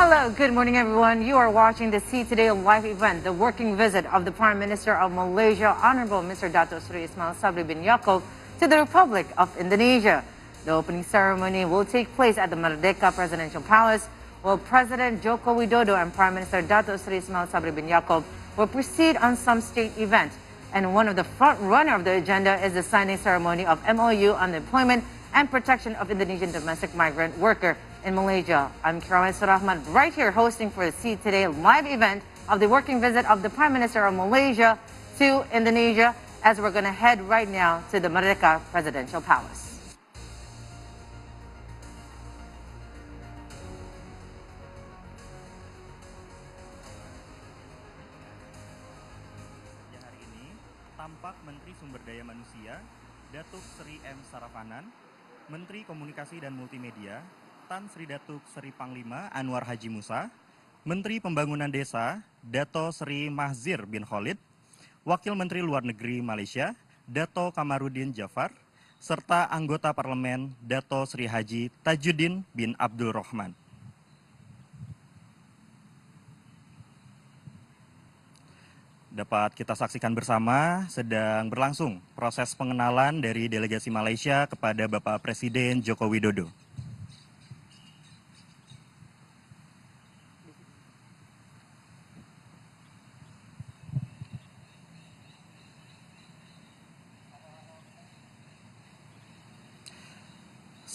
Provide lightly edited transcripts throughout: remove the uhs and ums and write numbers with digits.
Hello, good morning everyone. You are watching the See Today live event, the working visit of the Prime Minister of Malaysia, Honourable Mr. Dato Ismail Sabri bin Yakoob to the Republic of Indonesia. The opening ceremony will take place at the Merdeka Presidential Palace, while President Joko Widodo and Prime Minister Dato Ismail Sabri bin Yakoob will proceed on some state event. And one of the front runner of the agenda is the signing ceremony of MOU on the employment and protection of Indonesian domestic migrant worker in Malaysia. I'm Kiramai Surahman, right here hosting for the See Today live event of the working visit of the Prime Minister of Malaysia to Indonesia, as we're going to head right now to the Merdeka Presidential Palace. Hari ini tampak Menteri Sumber Daya Manusia Datuk Seri M. Sarafanan, Menteri Komunikasi dan Multimedia Tan Sri Datuk Seri Panglima Anwar Haji Musa, Menteri Pembangunan Desa Dato Sri Mahzir bin Khalid, Wakil Menteri Luar Negeri Malaysia Dato Kamarudin Jafar, serta anggota Parlemen Dato Sri Haji Tajuddin bin Abdul Rahman. Dapat kita saksikan bersama sedang berlangsung proses pengenalan dari delegasi Malaysia kepada Bapak Presiden Joko Widodo.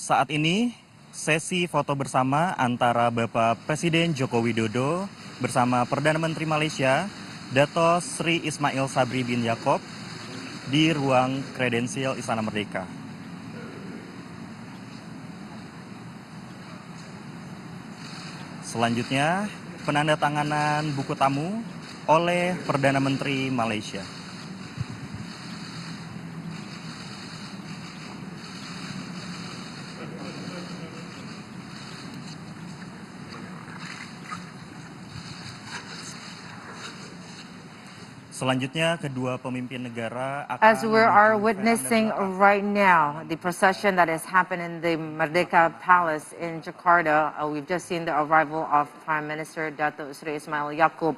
Saat ini sesi foto bersama antara Bapak Presiden Joko Widodo bersama Perdana Menteri Malaysia Dato Sri Ismail Sabri bin Yakoob di ruang kredensial Istana Merdeka. Selanjutnya, penandatanganan buku tamu oleh Perdana Menteri Malaysia. Selanjutnya, kedua pemimpin negara akan As we are witnessing right now, the procession that has happened in the Merdeka Palace in Jakarta, we've just seen the arrival of Prime Minister Dato Sri Ismail Yakoob,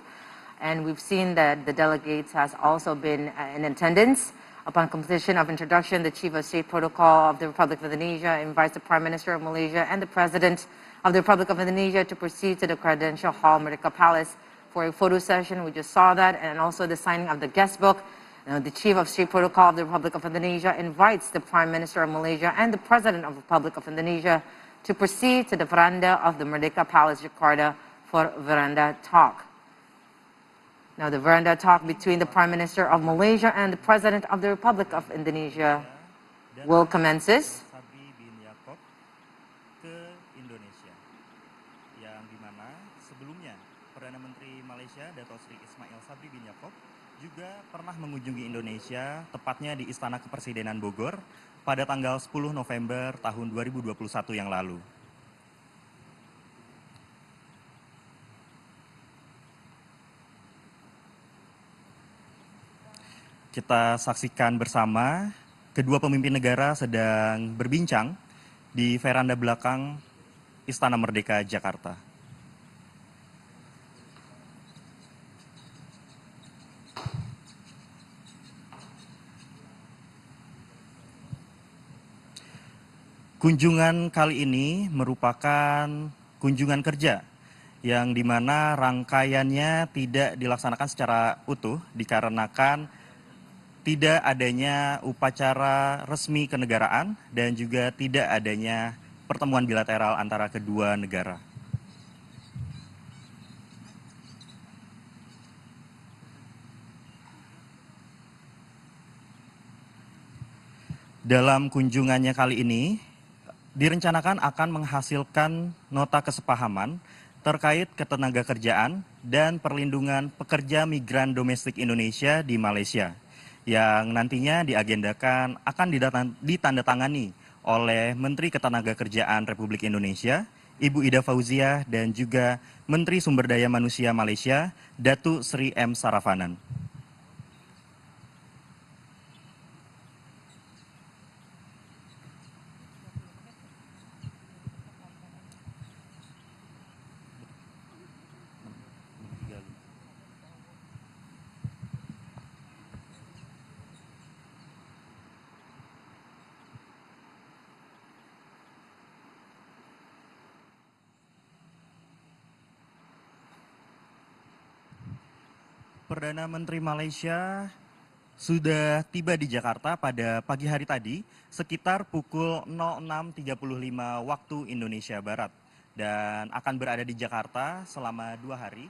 and we've seen that the delegates has also been in attendance. Upon completion of introduction, the Chief of State Protocol of the Republic of Indonesia invites the Prime Minister of Malaysia and the President of the Republic of Indonesia to proceed to the Credential Hall Merdeka Palace for a photo session. We just saw that, and also the signing of the guest book. The Chief of State Protocol of the Republic of Indonesia invites the Prime Minister of Malaysia and the President of the Republic of Indonesia to proceed to the veranda of the Merdeka Palace, Jakarta, for veranda talk. Now, the veranda talk between the Prime Minister of Malaysia and the President of the Republic of Indonesia will commences. Sabri bin Yakoob ke Indonesia, yang dimana sebelumnya Perdana Menteri Malaysia Dato Sri Ismail Sabri bin Yakoob juga pernah mengunjungi Indonesia, tepatnya di Istana Kepresidenan Bogor pada tanggal 10 November tahun 2021 yang lalu. Kita saksikan bersama kedua pemimpin negara sedang berbincang di veranda belakang Istana Merdeka Jakarta. Kunjungan kali ini merupakan kunjungan kerja yang dimana rangkaiannya tidak dilaksanakan secara utuh dikarenakan tidak adanya upacara resmi kenegaraan dan juga tidak adanya pertemuan bilateral antara kedua negara. Dalam kunjungannya kali ini, direncanakan akan menghasilkan nota kesepahaman terkait ketenagakerjaan dan perlindungan pekerja migran domestik Indonesia di Malaysia, yang nantinya diagendakan akan ditandatangani oleh Menteri Ketenagakerjaan Republik Indonesia, Ibu Ida Fauziah, dan juga Menteri Sumber Daya Manusia Malaysia, Datuk Sri M. Sarafanan. Perdana Menteri Malaysia sudah tiba di Jakarta pada pagi hari tadi sekitar pukul 06.35 waktu Indonesia Barat dan akan berada di Jakarta selama 2 hari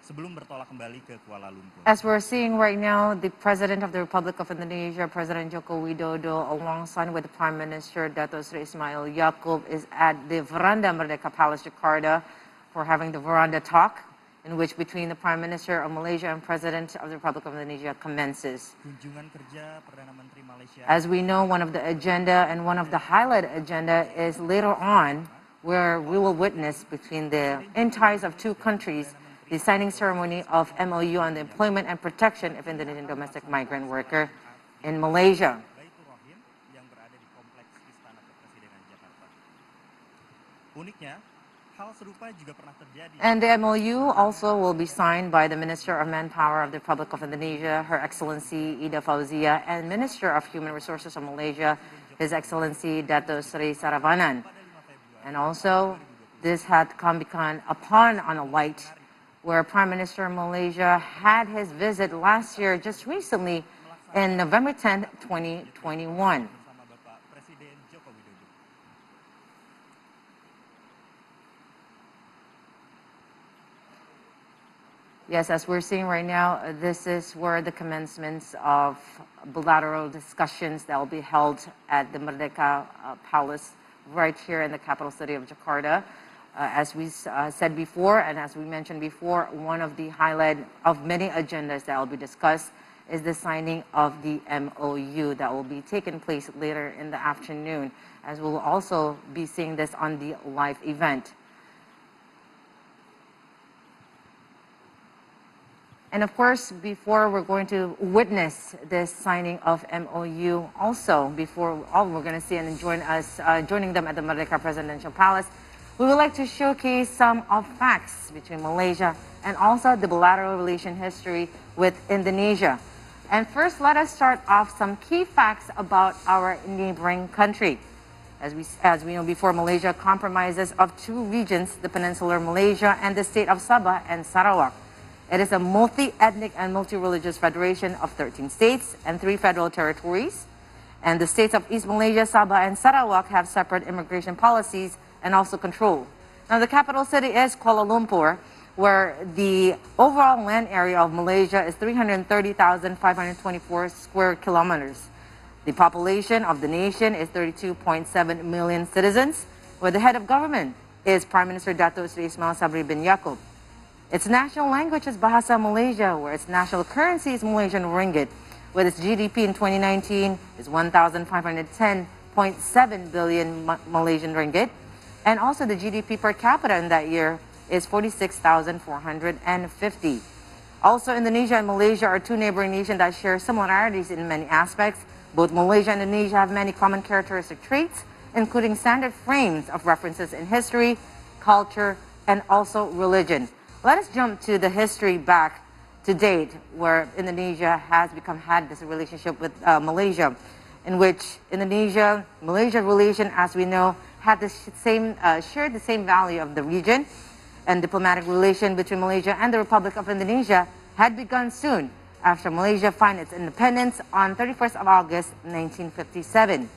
sebelum bertolak kembali ke Kuala Lumpur. As we're seeing right now, the President of the Republic of Indonesia, President Joko Widodo, alongside with the Prime Minister Dato Ismail Yakoob, is at the Veranda Merdeka Palace, Jakarta, for having the veranda talk, in which between the Prime Minister of Malaysia and President of the Republic of Indonesia commences. Kunjungan kerja Perdana Menteri Malaysia. As we know, one of the agenda and one of the highlight agenda is later on, where we will witness between the ties of two countries, the signing ceremony of MOU on the employment and protection of Indonesian domestic migrant worker in Malaysia. Yang berada di kompleks Istana Kepresidenan Jakarta. Uniknya, hal serupa juga pernah terjadi. And the MOU also will be signed by the Minister of Manpower of the Republic of Indonesia, Her Excellency Ida Fauzia, and Minister of Human Resources of Malaysia, His Excellency Dato Sri Saravanan. And also, this had become upon on a light where Prime Minister of Malaysia had his visit last year, just recently, in November 10, 2021. Yes, as we're seeing right now, this is where the commencements of bilateral discussions that will be held at the Merdeka Palace right here in the capital city of Jakarta. As we said before, and as we mentioned before, one of the highlight of many agendas that will be discussed is the signing of the MOU that will be taking place later in the afternoon, as we'll also be seeing this on the live event. And of course, before we're going to witness this signing of MOU, also before we're going to see and joining them at the Merdeka Presidential Palace, we would like to showcase some of facts between Malaysia and also the bilateral relation history with Indonesia. And first, let us start off some key facts about our neighboring country. As we know before, Malaysia comprises of two regions, the peninsular Malaysia and the state of Sabah and Sarawak. It is a multi-ethnic and multi-religious federation of 13 states and 3 federal territories. And the states of East Malaysia, Sabah, and Sarawak have separate immigration policies and also control. Now, the capital city is Kuala Lumpur, where the overall land area of Malaysia is 330,524 square kilometers. The population of the nation is 32.7 million citizens, where the head of government is Prime Minister Dato Ismail Sabri bin Yakoob. Its national language is Bahasa Malaysia, where its national currency is Malaysian ringgit, with its GDP in 2019 is 1,510.7 billion Malaysian ringgit, and also the GDP per capita in that year is 46,450. Also, Indonesia and Malaysia are two neighboring nations that share similarities in many aspects. Both Malaysia and Indonesia have many common characteristic traits, including standard frames of references in history, culture, and also religion. Let us jump to the history back to date, where Indonesia had this relationship with Malaysia, in which Malaysia relation, as we know, had shared the same value of the region, and diplomatic relation between Malaysia and the Republic of Indonesia had begun soon after Malaysia found its independence on 31st of August 1957.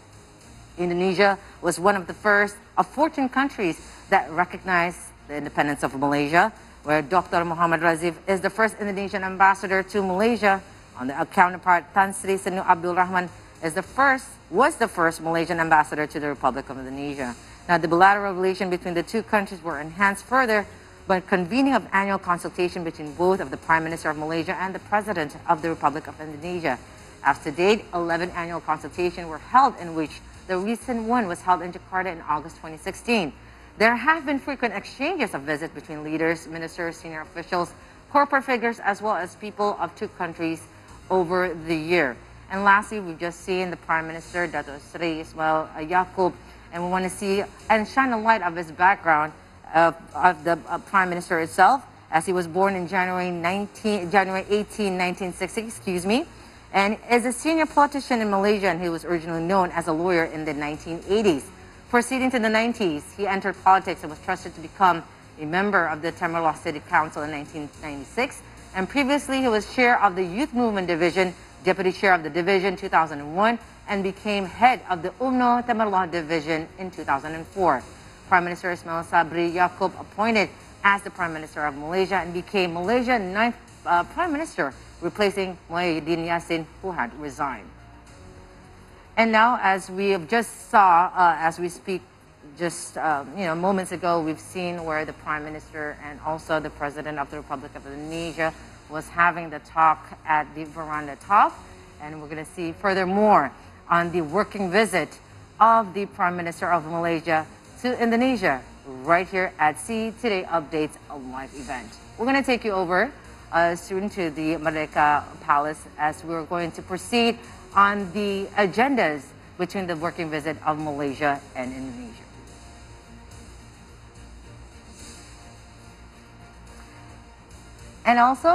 Indonesia was one of the first of 14 countries that recognized the independence of Malaysia, where Dr. Muhammad Razif is the first Indonesian ambassador to Malaysia. On the counterpart, Tan Sri Senu Abdul Rahman was the first Malaysian ambassador to the Republic of Indonesia. Now, the bilateral relation between the two countries were enhanced further by convening of annual consultation between both of the Prime Minister of Malaysia and the President of the Republic of Indonesia. As to date, 11 annual consultations were held, in which the recent one was held in Jakarta in August 2016. There have been frequent exchanges of visits between leaders, ministers, senior officials, corporate figures, as well as people of two countries over the year. And lastly, we've just seen the Prime Minister, Dato Sri Ismail Yakoob, and we want to see and shine a light of his background of the Prime Minister itself, as he was born in January 18, 1960, and is a senior politician in Malaysia, and he was originally known as a lawyer in the 1980s. Proceeding to the 90s, he entered politics and was trusted to become a member of the Timor-Leste City Council in 1996, And previously, he was chair of the Youth Movement Division, deputy chair of the division 2001, and became head of the UMNO Timor Division in 2004. Prime Minister Ismail Sabri Yakoob appointed as the Prime Minister of Malaysia and became Malaysia's 9th Prime Minister, replacing Muhyiddin Yassin, who had resigned. And now, as we have just saw, as we speak, just moments ago, we've seen where the Prime Minister and also the President of the Republic of Indonesia was having the talk at the veranda top, and we're going to see furthermore on the working visit of the Prime Minister of Malaysia to Indonesia, right here at See Today Updates, a live event. We're going to take you over soon to the Merdeka Palace as we're going to proceed on the agendas between the working visit of Malaysia and Indonesia. And also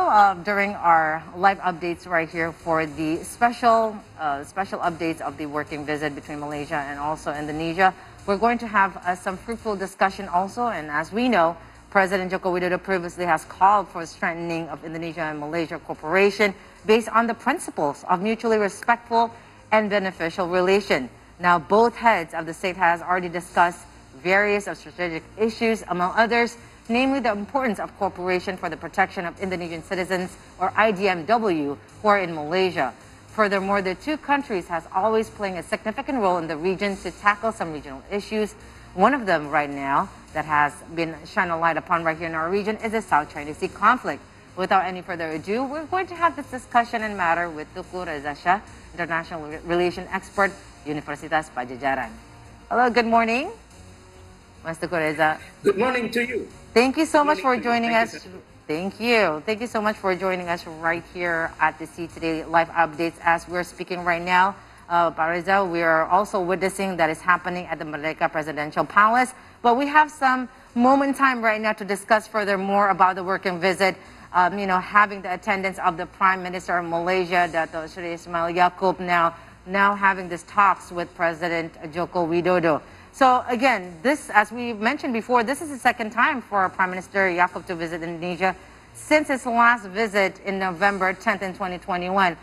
during our live updates right here for the special updates of the working visit between Malaysia and also Indonesia, we're going to have some fruitful discussion also. And as we know, President Joko Widodo previously has called for strengthening of Indonesia and Malaysia cooperation based on the principles of mutually respectful and beneficial relation. Now, both heads of the state has already discussed various strategic issues, among others, namely the importance of cooperation for the protection of Indonesian citizens, or IDMW, who are in Malaysia. Furthermore, the two countries has always playing a significant role in the region to tackle some regional issues. One of them right now that has been shine a light upon right here in our region is the South China Sea conflict. Without any further ado, we're going to have this discussion and matter with Tuku Reza Shah, International Relation Expert, Universitas Pajajaran. Hello, good morning, Mas Tuku Reza. Good morning to you. Thank you so much for joining us. Thank you. Thank you so much for joining us right here at the See Today live updates as we're speaking right now. Pak Reza, we are also witnessing that is happening at the Merdeka Presidential Palace. But we have some moment in time right now to discuss furthermore about the working visit, having the attendance of the Prime Minister of Malaysia, Dato Ismail Yakoob, now having these talks with President Joko Widodo. So again, this, as we mentioned before, this is the second time for Prime Minister Yakoob to visit Indonesia since his last visit in November 10th in 2021.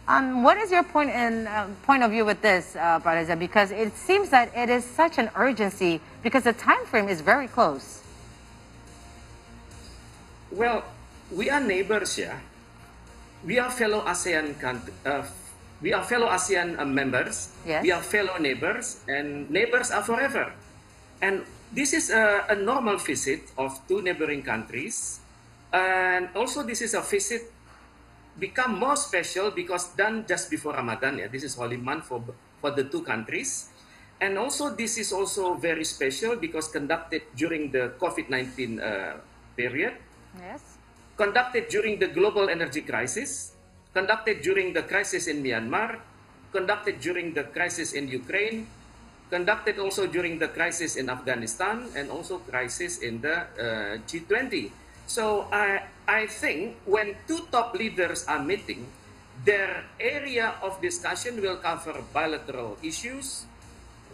What is your point of view with this, Pak Reza? Because it seems that it is such an urgency because the time frame is very close. Well, we are neighbors, yeah. We are fellow ASEAN we are fellow ASEAN members. Yes. We are fellow neighbors, and neighbors are forever. And this is a normal visit of two neighboring countries. And also this is a visit become more special because done just before Ramadan. Yeah, this is holy month for the two countries. And also this is also very special because conducted during the COVID-19 period. Yes. Conducted during the global energy crisis, conducted during the crisis in Myanmar, conducted during the crisis in Ukraine, conducted also during the crisis in Afghanistan, and also crisis in the G20. So I think when two top leaders are meeting, their area of discussion will cover bilateral issues,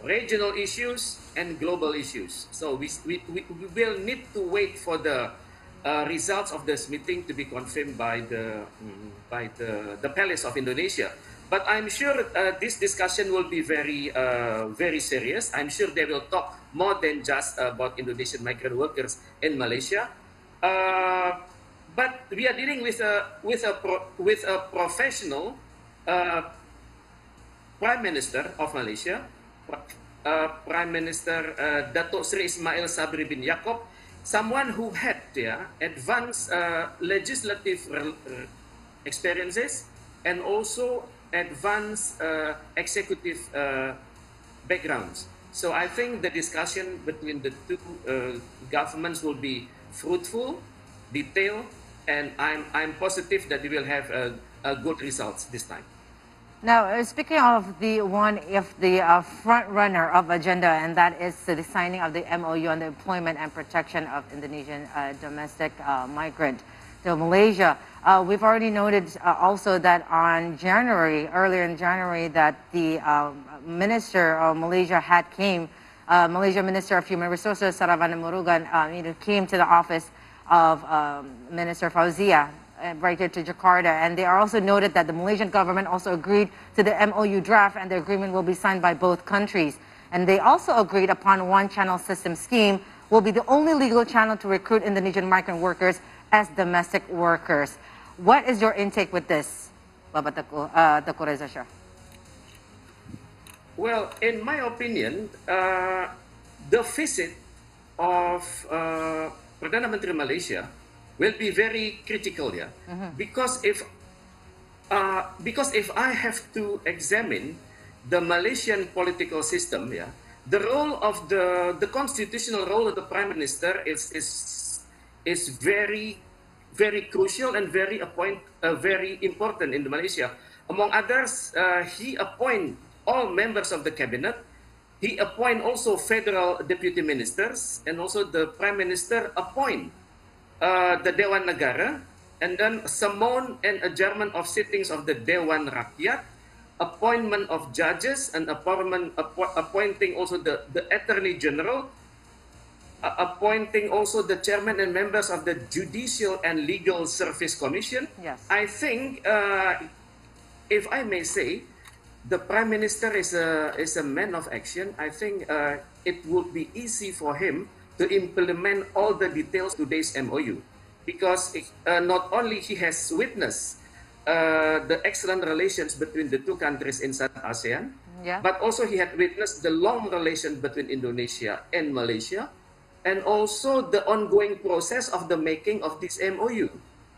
regional issues, and global issues. So we will need to wait for the results of this meeting to be confirmed by the Palace of Indonesia. But I'm sure this discussion will be very serious. I'm sure they will talk more than just about Indonesian migrant workers in Malaysia. But we are dealing with a professional Prime Minister of Malaysia, Prime Minister Dato Sri Ismail Sabri bin Yakoob, someone who had advanced legislative experiences and also advanced executive backgrounds. So I think the discussion between the two governments will be fruitful, detailed, and I'm positive that we will have good results this time. Now, speaking of the front runner of agenda, and that is the signing of the MOU on the employment and protection of Indonesian domestic migrant to Malaysia. We've already noted also that earlier in January, that the Minister of Malaysia Malaysia Minister of Human Resources, Saravana Murugan, came to the office of Minister Fauzia right here to Jakarta. And they are also noted that the Malaysian government also agreed to the MOU draft, and the agreement will be signed by both countries. And they also agreed upon one channel system scheme will be the only legal channel to recruit Indonesian migrant workers as domestic workers. What is your intake with this, Bapak Teuku Reza Shah? Well, in my opinion, the visit of Perdana Menteri Malaysia will be very critical here, because if I have to examine the Malaysian political system, the role of the constitutional role of the Prime Minister is very crucial and very important in Malaysia. Among others, he appoints all members of the cabinet. He appoints also federal deputy ministers, and also the Prime Minister appoint the Dewan Negara, and then summon and adjournment of sittings of the Dewan Rakyat, appointment of judges, and appointing also the Attorney General, appointing also the chairman and members of the Judicial and Legal Service Commission. Yes. I think, if I may say, the Prime Minister is a man of action. I think it would be easy for him to implement all the details of today's MOU, because not only he has witnessed the excellent relations between the two countries inside ASEAN, but also he had witnessed the long relations between Indonesia and Malaysia, and also the ongoing process of the making of this MOU.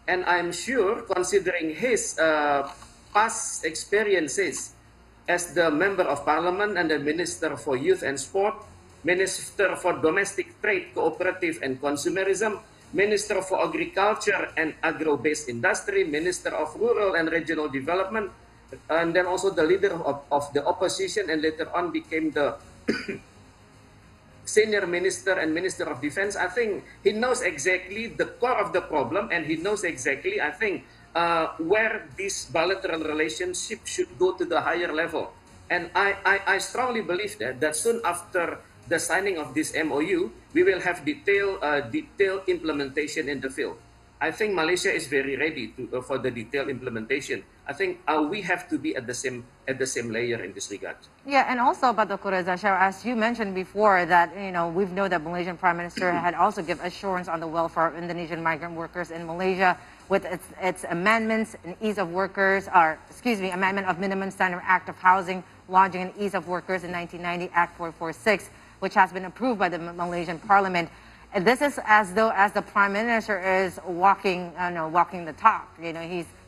And I'm sure, considering his past experiences as the Member of Parliament and the Minister for Youth and Sport, Minister for Domestic Trade, Cooperative and Consumerism, Minister for Agriculture and Agro-Based Industry, Minister of Rural and Regional Development, and then also the leader of the opposition, and later on became the Senior Minister and Minister of Defense. I think he knows exactly the core of the problem, and he knows exactly, I think, where this bilateral relationship should go to the higher level. And I strongly believe that soon after the signing of this MOU, we will have detailed implementation in the field. I think Malaysia is very ready for the detailed implementation. I think we have to be at the same layer in this regard. Yeah, and also about the Reza Shah, as you mentioned before, that we've known that Malaysian Prime Minister had also given assurance on the welfare of Indonesian migrant workers in Malaysia with its amendments and ease of workers, amendment of Minimum Standard Act of Housing, lodging and ease of workers in 1990, Act 446, which has been approved by the Malaysian Parliament. And this is as though the Prime Minister is walking the talk.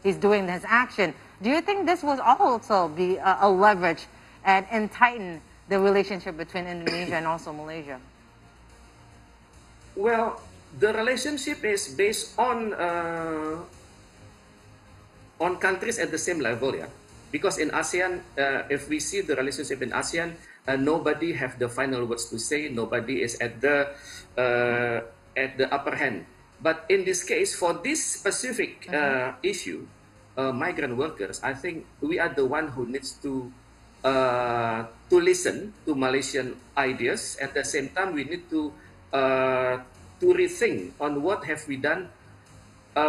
He's doing his action. Do you think this will also be a leverage and tighten the relationship between Indonesia and also Malaysia? Well, the relationship is based on countries at the same level, because in ASEAN, if we see the relationship in ASEAN, nobody have the final words to say. Nobody is at the upper hand. But in this case, for this specific issue, migrant workers, I think we are the one who needs to listen to Malaysian ideas. At the same time, we need to rethink on what have we done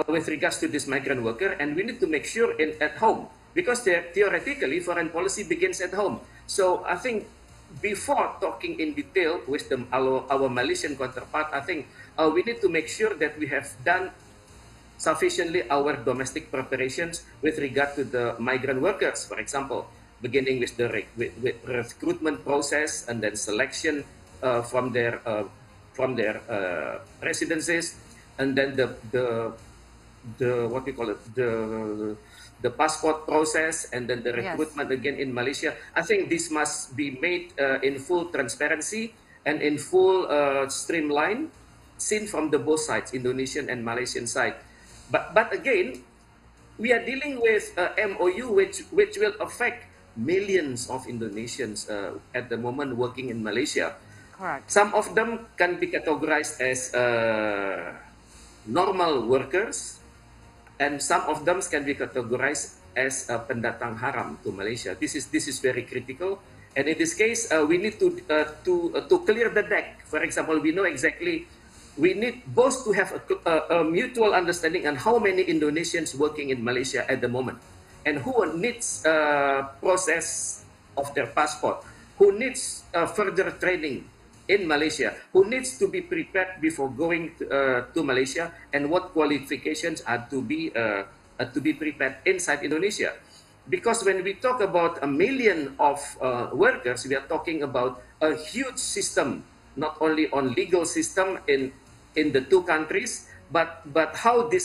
with regards to this migrant worker, and we need to make sure at home, because theoretically foreign policy begins at home. So I think before talking in detail with our Malaysian counterpart, I think we need to make sure that we have done sufficiently our domestic preparations with regard to the migrant workers, for example, beginning with the recruitment process and then selection from their residences, and then the what we call it, the passport process, and then the recruitment again in Malaysia. I think this must be made in full transparency and in full streamline, seen from the both sides, Indonesian and Malaysian side. But again, we are dealing with MOU which will affect millions of Indonesians at the moment working in Malaysia. Correct. Some of them can be categorized as normal workers, and some of them can be categorized as pendatang haram to Malaysia. This is very critical, and in this case, we need to clear the deck. For example, we know exactly we need both to have a mutual understanding on how many Indonesians working in Malaysia at the moment, and who needs process of their passport, who needs further training in Malaysia, who needs to be prepared before going to Malaysia, and what qualifications are to be prepared inside Indonesia. Because when we talk about 1 million of workers, we are talking about a huge system, not only on legal system in the two countries, but how the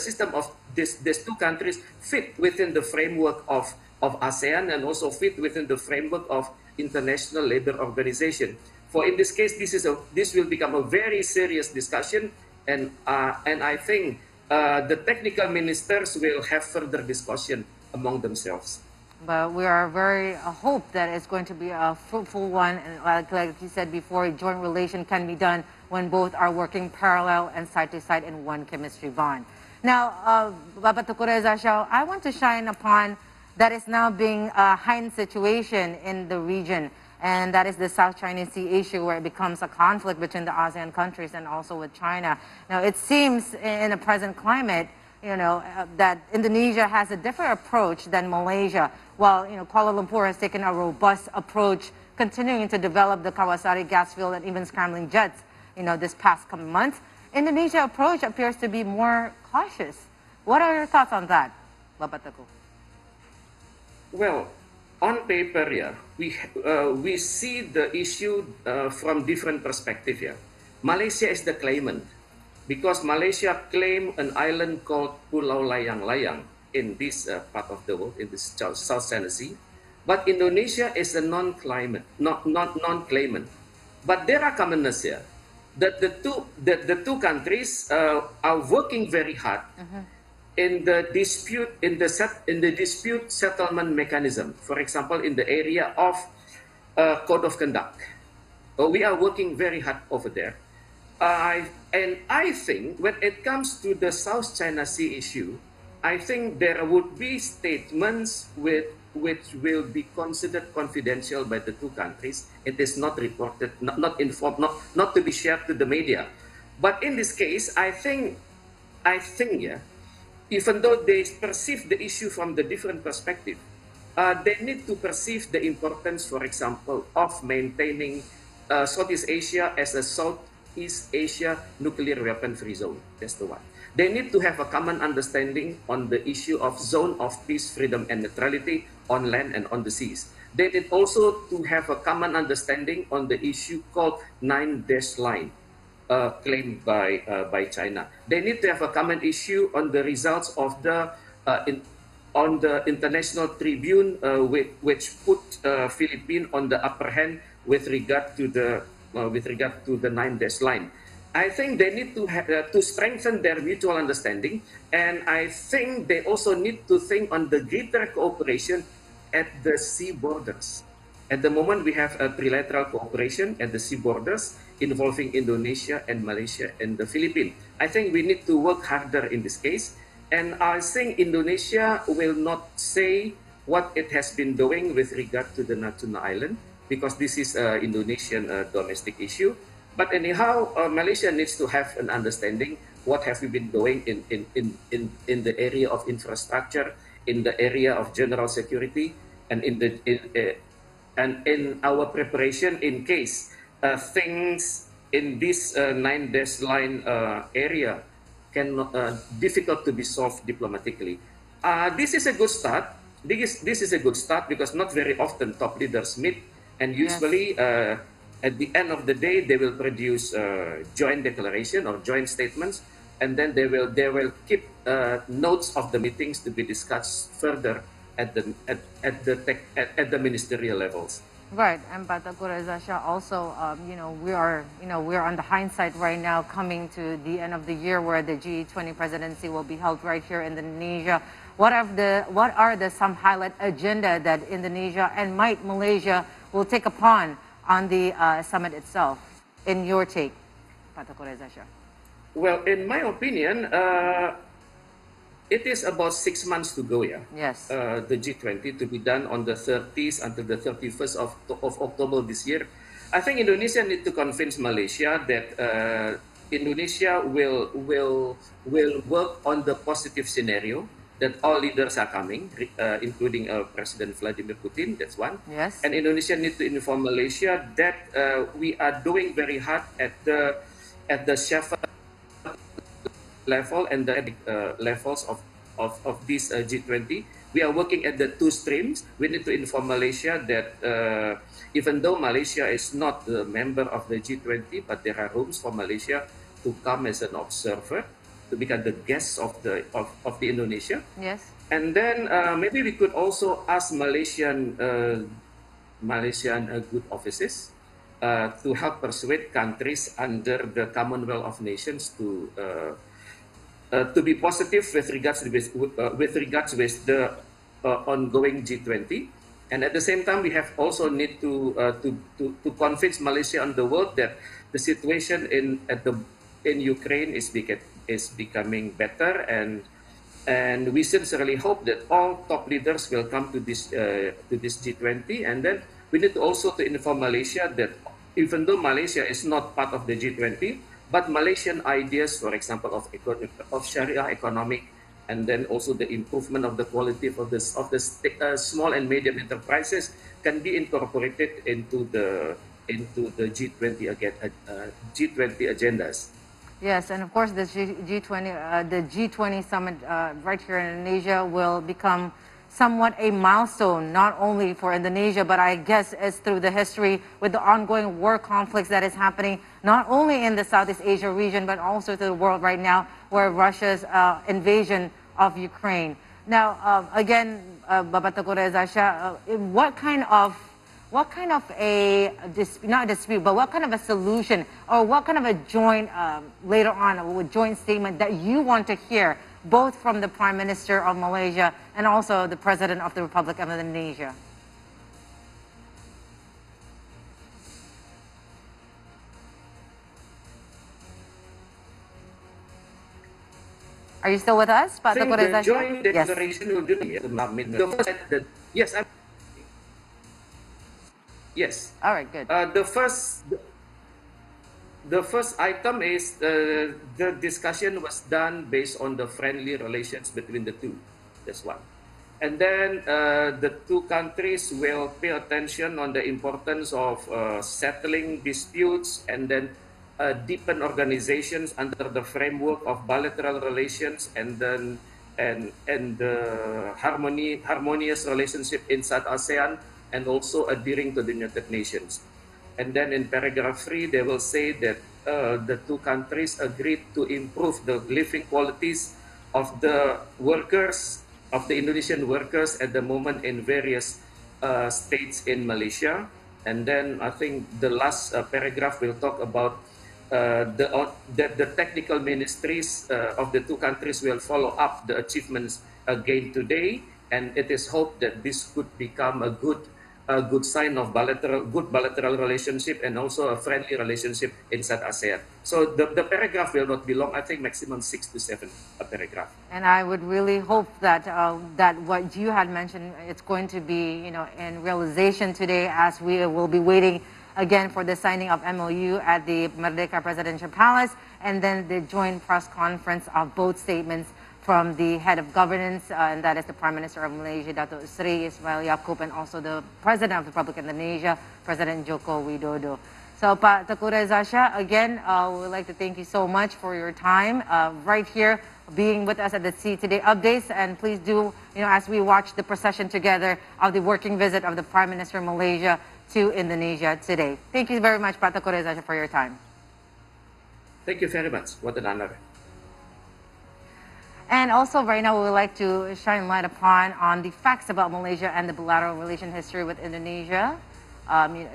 system of these two countries fit within the framework of ASEAN, and also fit within the framework of International Labour Organization. For in this case, this will become a very serious discussion, and I think the technical ministers will have further discussion among themselves. But we are very hope that it's going to be a fruitful one, and like you said before, joint relation can be done when both are working parallel and side to side in one chemistry bond. Now, Bapak Teuku Reza Shah, I want to shine upon that is now being a heightened situation in the region, and that is the South China Sea issue, where it becomes a conflict between the ASEAN countries and also with China. Now, it seems in the present climate, that Indonesia has a different approach than Malaysia. While, Kuala Lumpur has taken a robust approach, continuing to develop the Kawasari gas field and even scrambling jets, this past coming month, Indonesia approach appears to be more cautious. What are your thoughts on that, Bapak Teuku? Well, on paper, yeah, we see the issue from different perspective here. Malaysia is the claimant, because Malaysia claimed an island called Pulau Layang-Layang in this part of the world, in the South China Sea. But Indonesia is a non-claimant. But there are commoners here. That the two countries are working very hard in the dispute settlement mechanism. For example, in the area of code of conduct, we are working very hard over there. And I think when it comes to the South China Sea issue, I think there would be statements which will be considered confidential by the two countries. It is not reported, not informed, not to be shared to the media. But in this case, I think, yeah, even though they perceive the issue from the different perspective, they need to perceive the importance, for example, of maintaining Southeast Asia as a Southeast Asia nuclear weapon-free zone. That's the one. They need to have a common understanding on the issue of zone of peace, freedom, and neutrality on land and on the seas. They need also to have a common understanding on the issue called 9-dash line, claimed by China. They need to have a common issue on the results of on the International Tribune, which put Philippines on the upper hand with regard to the 9-dash line. I think they need to have to strengthen their mutual understanding, and I think they also need to think on the greater cooperation at the sea borders. At the moment, we have a trilateral cooperation at the sea borders involving Indonesia and Malaysia and the Philippines. I think we need to work harder in this case, and I think Indonesia will not say what it has been doing with regard to the Natuna Island, because this is an Indonesian domestic issue. But anyhow, Malaysia needs to have an understanding what have we been doing in the area of infrastructure, in the area of general security, and in our preparation in case things in this 9-dash line area can difficult to be solved diplomatically. This is a good start. This is a good start because not very often top leaders meet, and usually. Yes. At the end of the day, they will produce joint declaration or joint statements, and then they will keep notes of the meetings to be discussed further at the ministerial levels. Right, and Dato Reza Shah also, we are on the hindsight right now, coming to the end of the year where the G20 presidency will be held right here in Indonesia. What are the some highlight agenda that Indonesia and Malaysia will take upon on the summit itself, in your take, Dato Reza Shah? Well, in my opinion, it is about 6 months to go, yeah. Yes. The G20 to be done on the 30th until the 31st of October this year. I think Indonesia need to convince Malaysia that Indonesia will work on the positive scenario that all leaders are coming, including President Vladimir Putin. That's one. Yes. And Indonesia need to inform Malaysia that we are doing very hard at the chef level and the levels of this G20. We are working at the two streams. We need to inform Malaysia that even though Malaysia is not the member of the G20, but there are rooms for Malaysia to come as an observer, to become the guests of the Indonesia. Yes. And then maybe we could also ask Malaysian good offices to help persuade countries under the Commonwealth of Nations to be positive with regards with the ongoing G20, and at the same time we have also need to convince Malaysia and the world that the situation in Ukraine is becoming better, and we sincerely hope that all top leaders will come to this G20, and then we need to also to inform Malaysia that even though Malaysia is not part of the G20. But Malaysian ideas, for example, of Sharia economic, and then also the improvement of the quality of the small and medium enterprises, can be incorporated into the G20 agendas. Yes, and of course the G20 summit right here in Indonesia will become somewhat a milestone, not only for Indonesia, but I guess it's through the history with the ongoing war conflicts that is happening, not only in the Southeast Asia region, but also to the world right now, where Russia's invasion of Ukraine. Now, again, Bapak Teguh Reza Shah, what kind of a not a dispute, but what kind of a solution, or what kind of a joint later on a joint statement that you want to hear, both from the Prime Minister of Malaysia and also the President of the Republic of Indonesia? Are you still with us, Pak Teguh Reza Shah? Joint declaration will do yes. Yes. All right, good. The first item is the discussion was done based on the friendly relations between the two. That's one. And then the two countries will pay attention on the importance of settling disputes and then deepen organizations under the framework of bilateral relations, and then the harmonious relationship inside ASEAN, and also adhering to the United Nations. And then in paragraph 3, they will say that the two countries agreed to improve the living qualities of the workers, of the Indonesian workers at the moment in various states in Malaysia. And then I think the last paragraph will talk about the technical ministries of the two countries will follow up the achievements gained today. And it is hoped that this could become a good sign of good bilateral relationship, and also a friendly relationship inside ASEAN. So the paragraph will not be long. I think maximum 6 to 7 a paragraph. And I would really hope that that what you had mentioned, it's going to be in realization today, as we will be waiting again for the signing of MOU at the Merdeka Presidential Palace, and then the joint press conference of both statements from the head of governance, and that is the Prime Minister of Malaysia, Dato Sri Ismail Yakoob, and also the President of the Republic of Indonesia, President Joko Widodo. So, Pak Teguh Reza Shah, again, we would like to thank you so much for your time right here, being with us at the See Today updates. And please do, as we watch the procession together of the working visit of the Prime Minister of Malaysia to Indonesia today. Thank you very much, Pak Teguh Reza Shah, for your time. Thank you very much. What an honor. And also right now we would like to shine light upon on the facts about Malaysia and the bilateral relation history with Indonesia.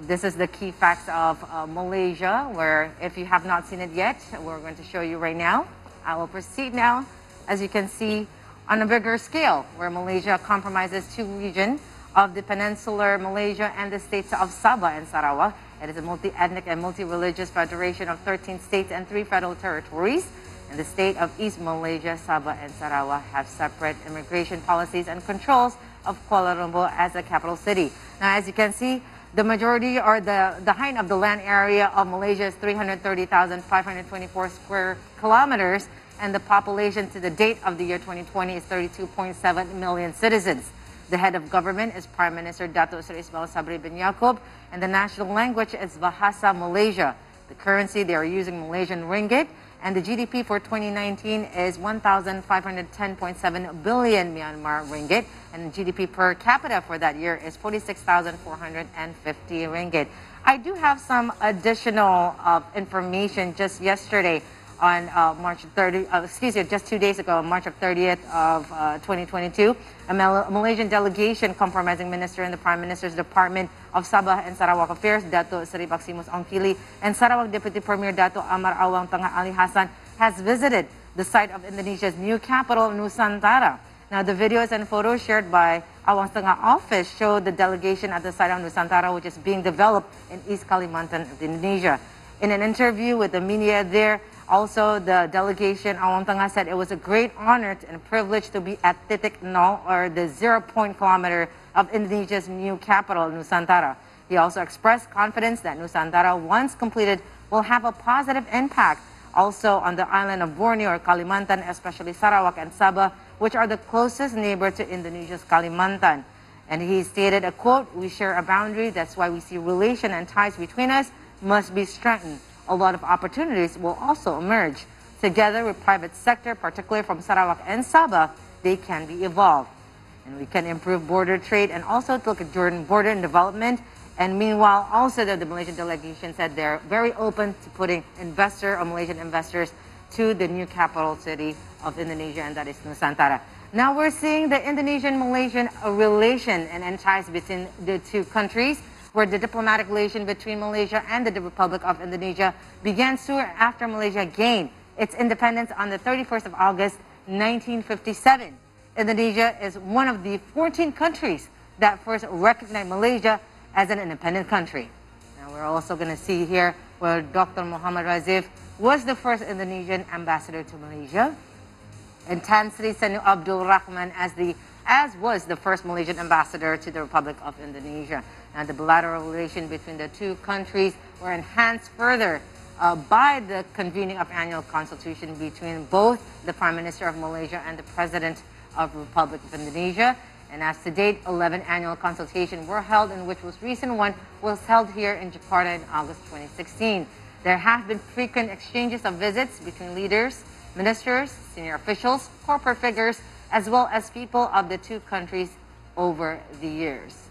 This is the key facts of Malaysia, where if you have not seen it yet, we're going to show you right now. I will proceed now. As you can see, on a bigger scale, where Malaysia compromises two regions of the peninsular Malaysia and the states of Sabah and Sarawak. It is a multi-ethnic and multi-religious federation of 13 states and 3 federal territories. In the state of East Malaysia, Sabah and Sarawak have separate immigration policies and controls of Kuala Lumpur as a capital city. Now, as you can see, The majority or the height of the land area of Malaysia is 330,524 square kilometers, and the population to the date of the year 2020 is 32.7 million citizens. The head of government is Prime Minister Dato Ismail Sabri bin Yakoob, and the national language is Bahasa Malaysia. The currency, they are using Malaysian ringgit, and the GDP for 2019 is 1,510.7 billion Myanmar ringgit, and the GDP per capita for that year is 46,450 ringgit. I do have some additional information just yesterday on March 30, just 2 days ago, March 30th of 2022, a Malaysian delegation comprising Minister in the Prime Minister's Department of Sabah and Sarawak Affairs, Dato Seri Maximus Ongkili, and Sarawak Deputy Premier Dato Amar Awang Tengah Ali Hassan has visited the site of Indonesia's new capital, Nusantara. Now, the videos and photos shared by Awang Tengah office show the delegation at the site of Nusantara, which is being developed in East Kalimantan, Indonesia. In an interview with the media there, also, the delegation, Awang Tengah, said it was a great honor and privilege to be at Titik Nol, or the 0-point kilometer of Indonesia's new capital, Nusantara. He also expressed confidence that Nusantara, once completed, will have a positive impact also on the island of Borneo or Kalimantan, especially Sarawak and Sabah, which are the closest neighbor to Indonesia's Kalimantan. And he stated, a quote, "We share a boundary, that's why we see relation and ties between us must be strengthened. A lot of opportunities will also emerge. Together with private sector, particularly from Sarawak and Sabah, they can be evolved. And we can improve border trade and also look at Jordan border and development. And meanwhile, also the Malaysian delegation said they're very open to putting Malaysian investors to the new capital city of Indonesia, and that is Nusantara. Now we're seeing the Indonesian-Malaysian relation and ties between the two countries, where the diplomatic relation between Malaysia and the Republic of Indonesia began soon after Malaysia gained its independence on the 31st of August, 1957. Indonesia is one of the 14 countries that first recognized Malaysia as an independent country. Now we're also going to see here where Dr. Muhammad Razif was the first Indonesian ambassador to Malaysia, and Tan Sri Sanu Abdul Rahman as was the first Malaysian ambassador to the Republic of Indonesia. Now, the bilateral relation between the two countries were enhanced further by the convening of annual consultation between both the Prime Minister of Malaysia and the President of the Republic of Indonesia. And as to date, 11 annual consultations were held, in which most recent one was held here in Jakarta in August 2016. There have been frequent exchanges of visits between leaders, ministers, senior officials, corporate figures, as well as people of the two countries over the years.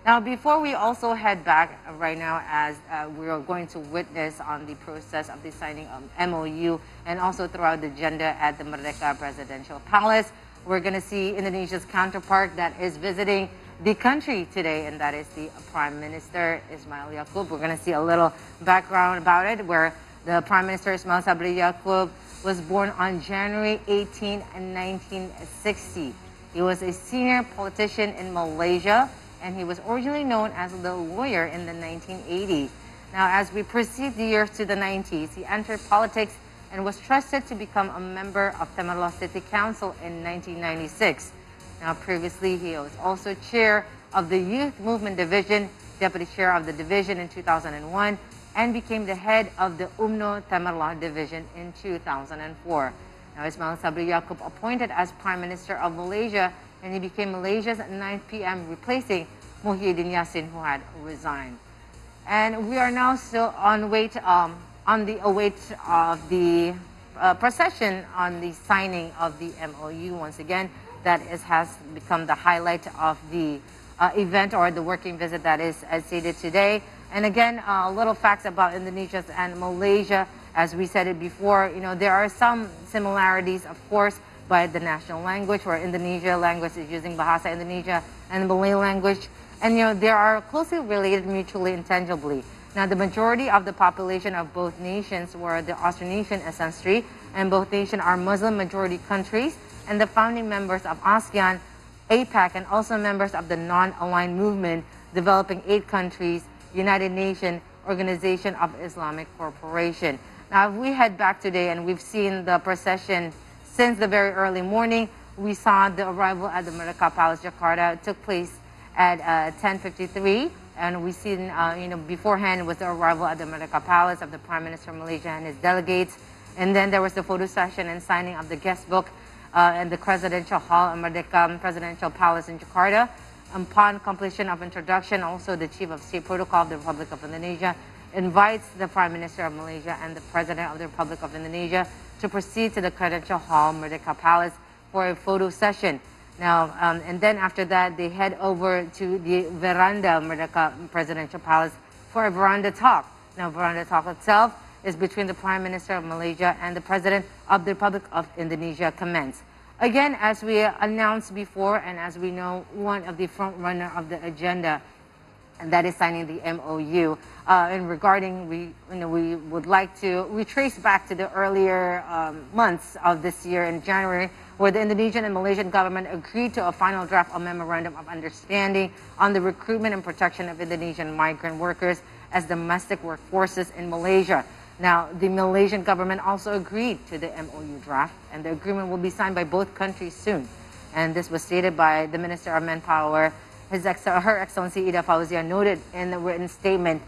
Now, before we also head back right now, as we are going to witness on the process of the signing of MOU and also throughout the agenda at the Merdeka Presidential Palace, we're going to see Indonesia's counterpart that is visiting the country today, and that is the Prime Minister, Ismail Yakoob. We're going to see a little background about it, where the Prime Minister, Ismail Sabri Yakoob, was born on January 18, 1960. He was a senior politician in Malaysia, and he was originally known as the lawyer in the 1980s. Now, as we proceed the years to the 90s, he entered politics and was trusted to become a member of Temerloh City Council in 1996. Now, previously, he was also chair of the Youth Movement Division, deputy chair of the division in 2001, and became the head of the UMNO Temerloh Division in 2004. Now, Ismail Sabri Yakoob appointed as Prime Minister of Malaysia, and he became Malaysia's 9th PM, replacing Muhyiddin Yassin, who had resigned. And we are now still on the await of the procession on the signing of the MOU. Once again, that has become the highlight of the event, or the working visit that is as stated today. And again, little facts about Indonesia and Malaysia. As we said it before, there are some similarities, of course, by the national language, where Indonesia language is using Bahasa Indonesia and Malay language. And they are closely related mutually and tangibly. Now, the majority of the population of both nations were the Austronesian ancestry, and both nations are Muslim majority countries, and the founding members of ASEAN, APAC, and also members of the non-aligned movement, developing 8 countries, United Nations Organization of Islamic Cooperation. Now, if we head back today, and we've seen the procession since the very early morning, we saw the arrival at the Merdeka Palace, Jakarta. It took place at 10:53 And we've seen, beforehand was the arrival at the Merdeka Palace of the Prime Minister of Malaysia and his delegates. And then there was the photo session and signing of the guest book in the Presidential Hall at Merdeka Presidential Palace in Jakarta. Upon completion of introduction, also the Chief of State Protocol of the Republic of Indonesia invites the Prime Minister of Malaysia and the President of the Republic of Indonesia to proceed to the Presidential Hall, Merdeka Palace, for a photo session. Now, and then after that, they head over to the veranda Merdeka Presidential Palace for a veranda talk. Now, veranda talk itself is between the Prime Minister of Malaysia and the President of the Republic of Indonesia commence. Again, as we announced before, and as we know, one of the front runner of the agenda, and that is signing the MOU. And regarding, we would like to retrace back to the earlier months of this year in January, where the Indonesian and Malaysian government agreed to a final draft of Memorandum of Understanding on the recruitment and protection of Indonesian migrant workers as domestic workforces in Malaysia. Now, the Malaysian government also agreed to the MOU draft, and the agreement will be signed by both countries soon. And this was stated by the Minister of Manpower, Her Excellency Ida Fauzia, noted in the written statement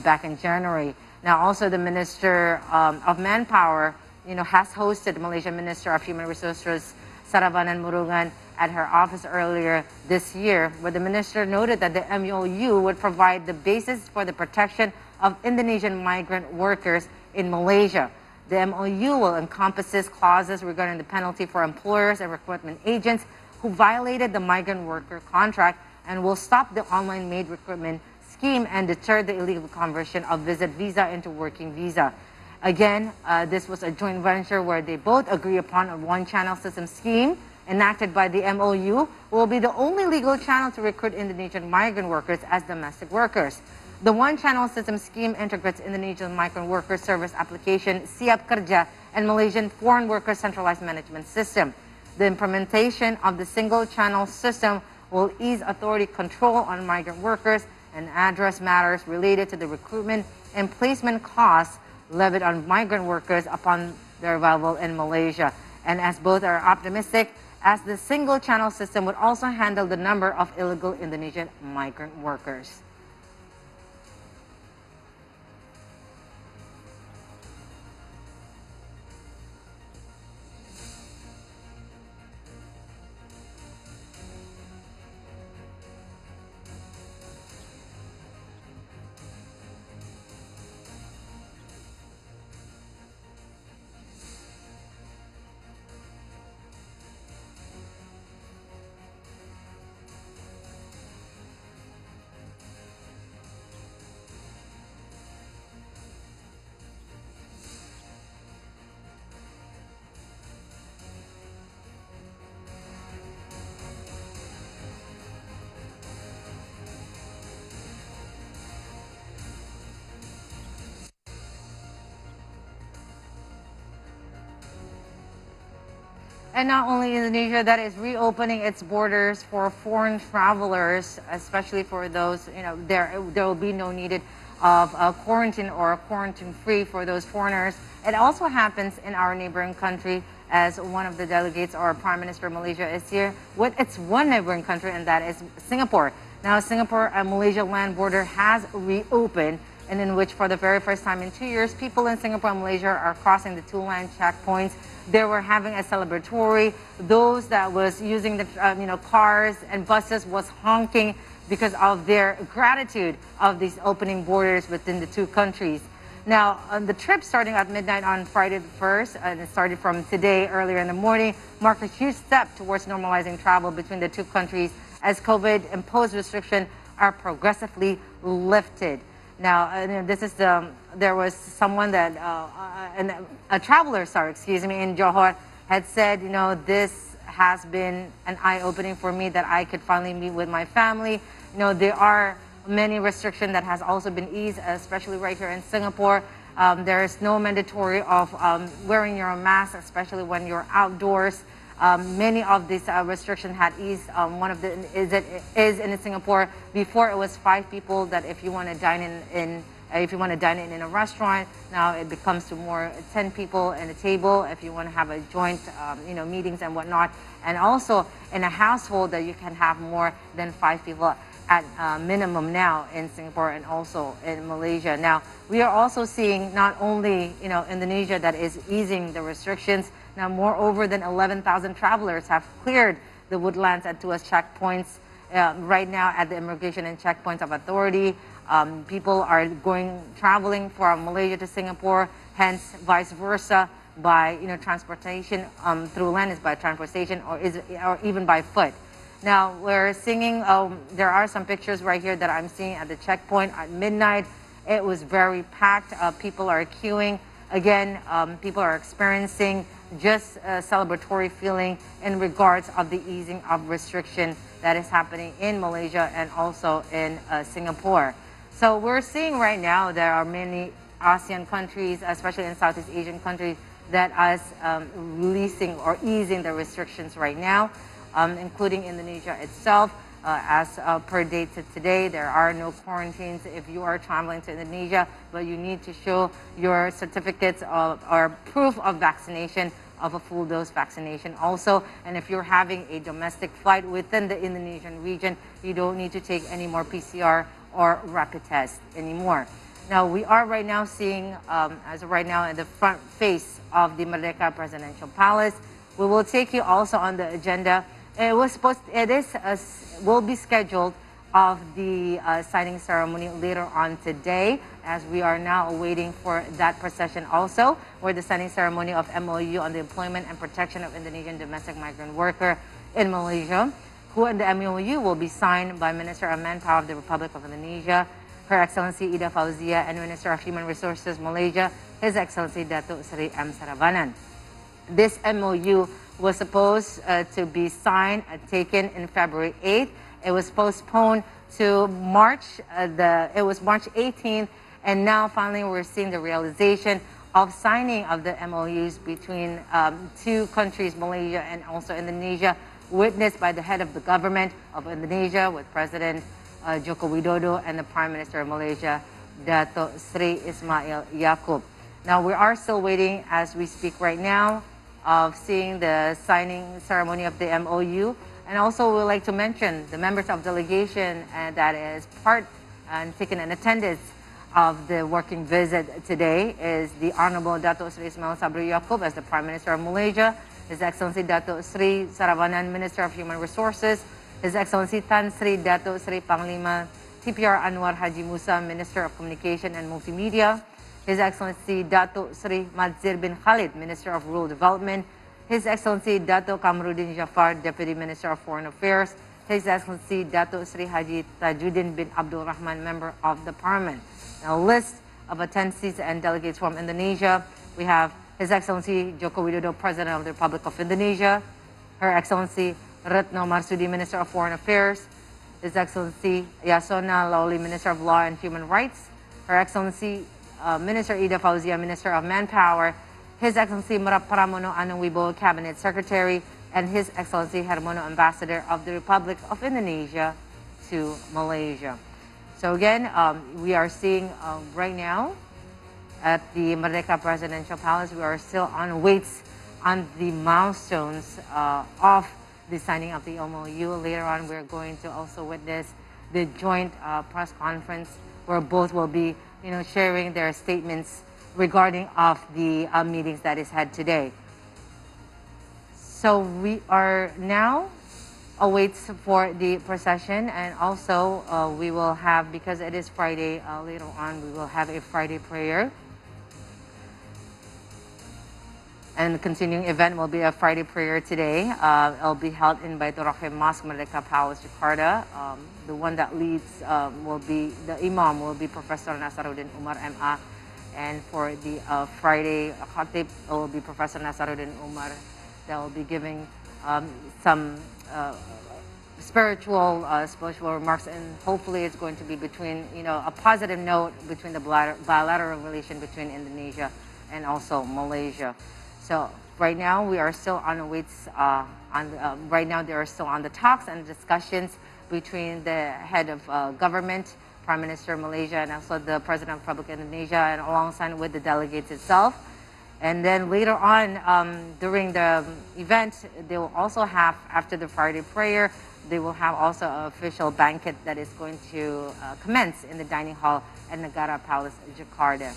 back in January. Now, also the Minister of Manpower, has hosted the Malaysian Minister of Human Resources, Saravanan Murugan, at her office earlier this year, where the minister noted that the MOU would provide the basis for the protection of Indonesian migrant workers in Malaysia. The MOU will encompass clauses regarding the penalty for employers and recruitment agents who violated the migrant worker contract, and will stop the online-made recruitment scheme and deter the illegal conversion of visit visa into working visa. Again, this was a joint venture where they both agree upon a one-channel system scheme enacted by the MOU will be the only legal channel to recruit Indonesian migrant workers as domestic workers. The one-channel system scheme integrates Indonesian migrant worker service application Siap Kerja and Malaysian foreign worker centralized management system. The implementation of the single-channel system will ease authority control on migrant workers and address matters related to the recruitment and placement costs levied on migrant workers upon their arrival in Malaysia. And as both are optimistic, as the single-channel system would also handle the number of illegal Indonesian migrant workers. And not only Indonesia that is reopening its borders for foreign travelers, especially for those, there will be no needed of a quarantine or a quarantine free for those foreigners. It also happens in our neighboring country, as one of the delegates or Prime Minister of Malaysia is here with its one neighboring country, and that is Singapore. Now, Singapore and Malaysia land border has reopened, and in which for the very first time in 2 years, people in Singapore and Malaysia are crossing the two land checkpoints. They were having a celebratory. Those that was using the cars and buses was honking because of their gratitude of these opening borders within the two countries. Now, the trip starting at midnight on Friday the 1st, and it started from today earlier in the morning, marked a huge step towards normalizing travel between the two countries as COVID-imposed restrictions are progressively lifted. Now, there was someone that, a traveler, in Johor had said, this has been an eye-opening for me that I could finally meet with my family. There are many restrictions that has also been eased, especially right here in Singapore. There is no mandatory of wearing your mask, especially when you're outdoors. Many of these restrictions had eased. One of the is in Singapore. Before it was 5 people that if you want to dine in a restaurant, now it becomes to more 10 people in a table if you want to have a joint meetings and whatnot. And also in a household that you can have more than 5 people at minimum now in Singapore and also in Malaysia. Now, we are also seeing not only Indonesia that is easing the restrictions. Now, more over than 11,000 travelers have cleared the woodlands at Tuas checkpoints. Right now at the immigration and checkpoints of authority, people are traveling from Malaysia to Singapore, hence vice versa by transportation through land is by transportation or even by foot. Now we're seeing there are some pictures right here that I'm seeing at the checkpoint at midnight. It was very packed. People are queuing. Again, people are experiencing just a celebratory feeling in regards of the easing of restriction that is happening in Malaysia and also in Singapore. So we're seeing right now there are many ASEAN countries, especially in Southeast Asian countries, that are releasing or easing the restrictions right now, including Indonesia itself. As per date today, there are no quarantines if you are traveling to Indonesia, but you need to show your certificates or proof of vaccination of a full dose vaccination also. And if you're having a domestic flight within the Indonesian region, you don't need to take any more PCR or rapid test anymore. Now, we are right now seeing, as of right now, in the front face of the Merdeka Presidential Palace. We will take you also on the agenda. Will be scheduled of the signing ceremony later on today, as we are now awaiting for that procession also, where the signing ceremony of MOU on the employment and protection of Indonesian domestic migrant worker in Malaysia, who the MOU will be signed by Minister of Manpower of the Republic of Indonesia, Her Excellency Ida Fauzia, and Minister of Human Resources Malaysia, His Excellency Dato Sri M. Saravanan. This MOU was supposed to be signed and taken in February 8th. It was postponed to March 18th, and now finally we're seeing the realization of signing of the MOUs between two countries, Malaysia and also Indonesia, witnessed by the head of the government of Indonesia with President Joko Widodo and the Prime Minister of Malaysia, Dato Sri Ismail Yakoob. Now we are still waiting as we speak right now of seeing the signing ceremony of the MOU. And also we would like to mention the members of delegation that is part and taking an attendance of the working visit today is the Honourable Dato Sri Ismail Sabri Yakoob as the Prime Minister of Malaysia, His Excellency Dato Sri Saravanan, Minister of Human Resources, His Excellency Tan Sri Dato Sri Panglima TPR Anwar Haji Musa, Minister of Communication and Multimedia, His Excellency Dato Sri Madzir bin Khalid, Minister of Rural Development, His Excellency Dato Kamruddin Jafar, Deputy Minister of Foreign Affairs, His Excellency Dato Sri Haji Tajuddin bin Abdul Rahman, Member of the Parliament. Now, a list of attendees and delegates from Indonesia. We have His Excellency Joko Widodo, President of the Republic of Indonesia, Her Excellency Retno Marsudi, Minister of Foreign Affairs, His Excellency Yasona Lawli, Minister of Law and Human Rights, Her Excellency Minister Ida Fauzia, Minister of Manpower, His Excellency Pramono Anung Wibowo, Cabinet Secretary, and His Excellency Hermono, Ambassador of the Republic of Indonesia to Malaysia. So again, we are seeing right now at the Merdeka Presidential Palace, we are still on waits on the milestones of the signing of the MOU. Later on, we're going to also witness the joint press conference where both will be sharing their statements regarding of the meetings that is had today. So we are now awaits for the procession, and also we will have, because it is Friday, later on we will have a Friday prayer. And the continuing event will be a Friday prayer today. It'll be held in Baitur Rahim Mosque, Merdeka Palace, Jakarta. The one that leads will be, the Imam will be Professor Nasaruddin Umar MA. And for the Friday Khatib, it will be Professor Nasaruddin Umar that will be giving some spiritual remarks, and hopefully it's going to be between, a positive note between the bilateral relation between Indonesia and also Malaysia. So right now we are still on the waits. Right now they are still on the talks and discussions between the head of government, Prime Minister of Malaysia, and also the President of the Republic of Indonesia, and alongside with the delegates itself. And then later on, during the event, they will also have, after the Friday prayer, they will have also an official banquet that is going to commence in the dining hall at Negara Palace, Jakarta.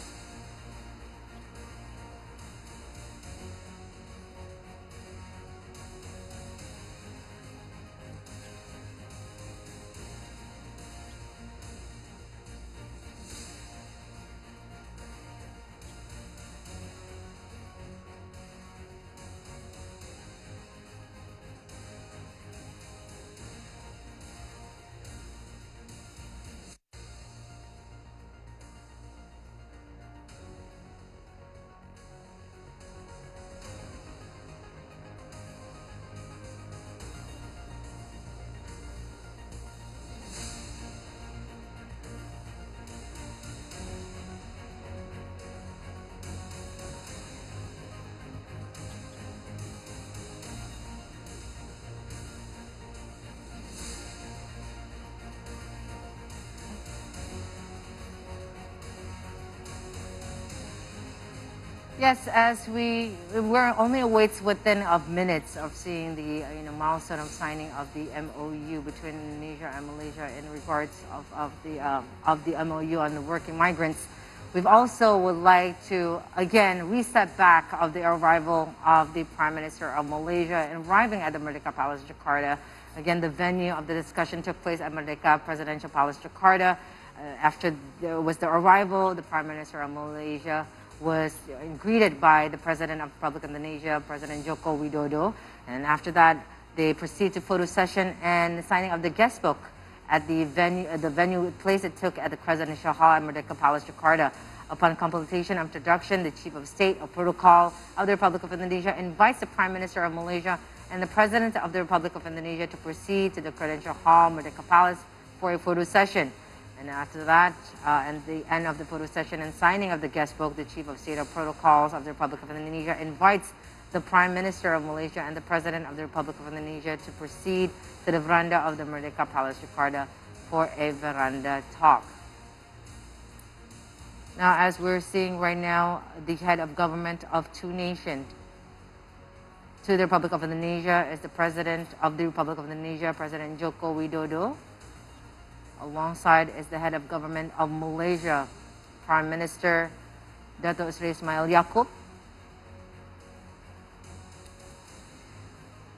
Yes, as we're only awaits within of minutes of seeing the milestone of signing of the MOU between Indonesia and Malaysia in regards of the MOU on the working migrants. We've also would like to again reset back of the arrival of the Prime Minister of Malaysia arriving at the Merdeka Palace, Jakarta. Again, the venue of the discussion took place at Merdeka Presidential Palace, Jakarta. After there was the arrival, the Prime Minister of Malaysia was greeted by the President of the Republic of Indonesia, President Joko Widodo. And after that, they proceed to photo session and signing of the guest book at the venue place it took at the Presidential Hall at Merdeka Palace, Jakarta. Upon completion of introduction, the Chief of State of Protocol of the Republic of Indonesia invites the Prime Minister of Malaysia and the President of the Republic of Indonesia to proceed to the Presidential Hall, Merdeka Palace, for a photo session. And after that, and the end of the photo session and signing of the guest book, the Chief of State of Protocols of the Republic of Indonesia invites the Prime Minister of Malaysia and the President of the Republic of Indonesia to proceed to the veranda of the Merdeka Palace, Jakarta, for a veranda talk. Now, as we're seeing right now, the head of government of two nations to the Republic of Indonesia is the President of the Republic of Indonesia, President Joko Widodo. Alongside is the head of government of Malaysia, Prime Minister Dato Ismail Yakoob.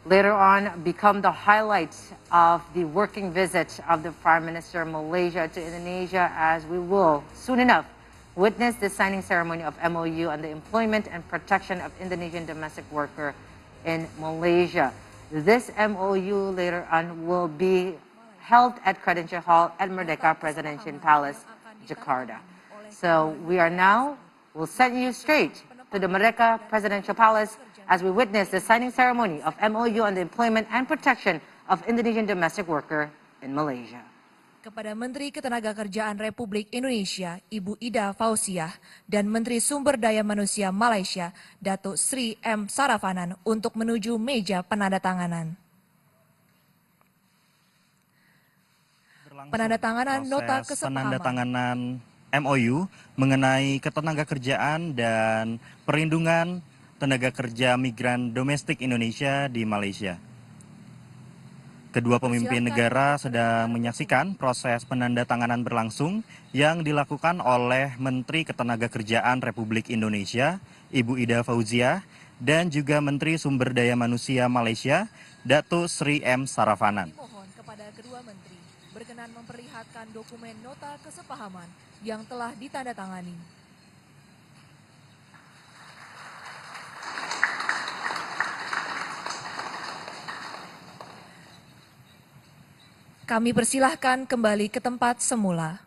Later on, become the highlight of the working visit of the Prime Minister of Malaysia to Indonesia, as we will soon enough witness the signing ceremony of MOU on the employment and protection of Indonesian domestic worker in Malaysia. This MOU later on will be held at Credential Hall at Merdeka Presidential Palace, Jakarta. So we'll send you straight to the Merdeka Presidential Palace as we witness the signing ceremony of MOU on the employment and protection of Indonesian domestic worker in Malaysia. Kepada Menteri Ketenagakerjaan Republik Indonesia, Ibu Ida Fauziah, dan Menteri Sumber Daya Manusia Malaysia, Dato Sri M. Saravanan, untuk menuju meja penandatanganan. Penandatanganan nota kesepahaman. Penandatanganan MOU mengenai ketenagakerjaan dan perlindungan tenaga kerja migran domestik Indonesia di Malaysia. Kedua pemimpin negara sedang menyaksikan proses penandatanganan berlangsung yang dilakukan oleh Menteri Ketenagakerjaan Republik Indonesia, Ibu Ida Fauziah, dan juga Menteri Sumber Daya Manusia Malaysia, Dato Sri M. Saravanan. Mohon kepada kedua menteri berkenan memperlihatkan dokumen nota kesepahaman yang telah ditandatangani. Kami persilahkan kembali ke tempat semula.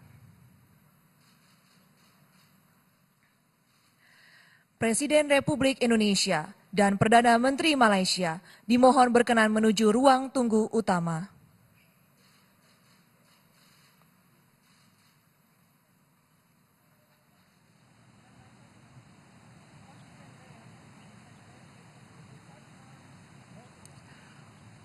Presiden Republik Indonesia dan Perdana Menteri Malaysia dimohon berkenan menuju ruang tunggu utama.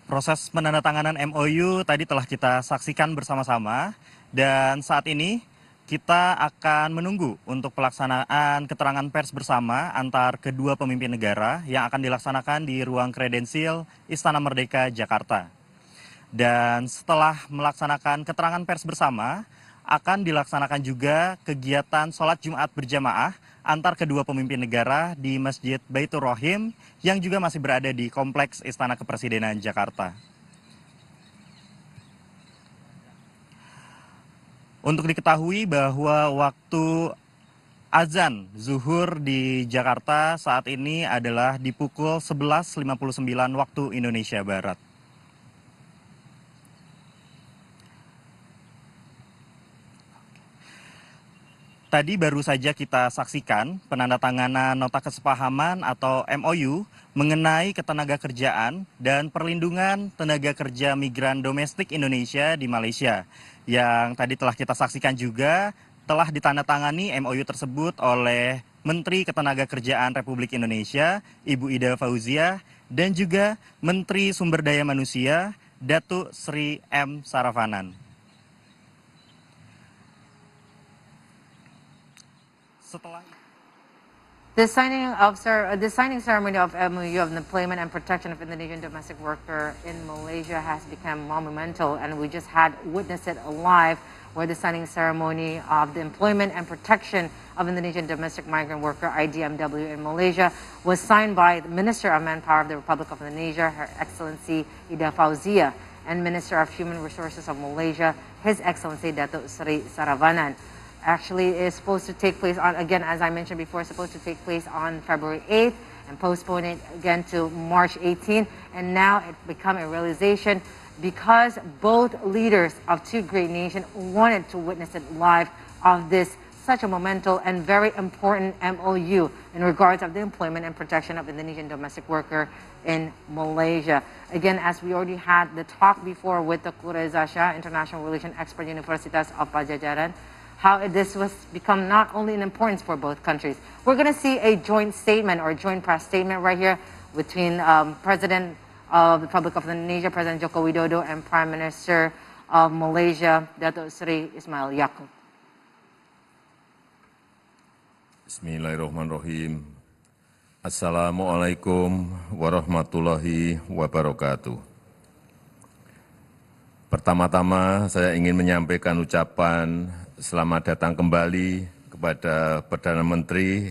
Proses penandatanganan MOU tadi telah kita saksikan bersama-sama dan saat ini kita akan menunggu untuk pelaksanaan keterangan pers bersama antar kedua pemimpin negara yang akan dilaksanakan di ruang kredensial Istana Merdeka, Jakarta. Dan setelah melaksanakan keterangan pers bersama, akan dilaksanakan juga kegiatan sholat Jumat berjamaah antar kedua pemimpin negara di Masjid Baitur Rahim yang juga masih berada di Kompleks Istana Kepresidenan Jakarta. Untuk diketahui bahwa waktu azan zuhur di Jakarta saat ini adalah di pukul 11.59 waktu Indonesia Barat. Tadi baru saja kita saksikan penandatanganan nota kesepahaman atau MOU mengenai ketenagakerjaan dan perlindungan tenaga kerja migran domestik Indonesia di Malaysia. Yang tadi telah kita saksikan juga telah ditandatangani MOU tersebut oleh Menteri Ketenagakerjaan Republik Indonesia, Ibu Ida Fauziah, dan juga Menteri Sumber Daya Manusia, Dato Sri M. Saravanan. Setelah The signing ceremony of MOU of the Employment and Protection of Indonesian Domestic Worker in Malaysia has become monumental, and we just had witnessed it live, where the signing ceremony of the Employment and Protection of Indonesian Domestic Migrant Worker (IDMW) in Malaysia was signed by the Minister of Manpower of the Republic of Indonesia, Her Excellency Ida Fauziah, and Minister of Human Resources of Malaysia, His Excellency Dato Sri Saravanan. Actually, is supposed to take place on, again, as I mentioned before, supposed to take place on February 8th and postpone it again to March 18th. And now it become a realization because both leaders of two great nations wanted to witness it live of this such a monumental and very important MOU in regards of the employment and protection of Indonesian domestic worker in Malaysia. Again, as we already had the talk before with the Reza Shah, International Relations Expert Universitas of Pajajaran, how this was become not only an importance for both countries. We're going to see a joint statement or joint press statement right here between President of the Republic of Indonesia, President Joko Widodo, and Prime Minister of Malaysia, Dato Sri Ismail Yakoob. Bismillahirrahmanirrahim. Assalamualaikum warahmatullahi wabarakatuh. Pertama-tama saya ingin menyampaikan ucapan selamat datang kembali kepada Perdana Menteri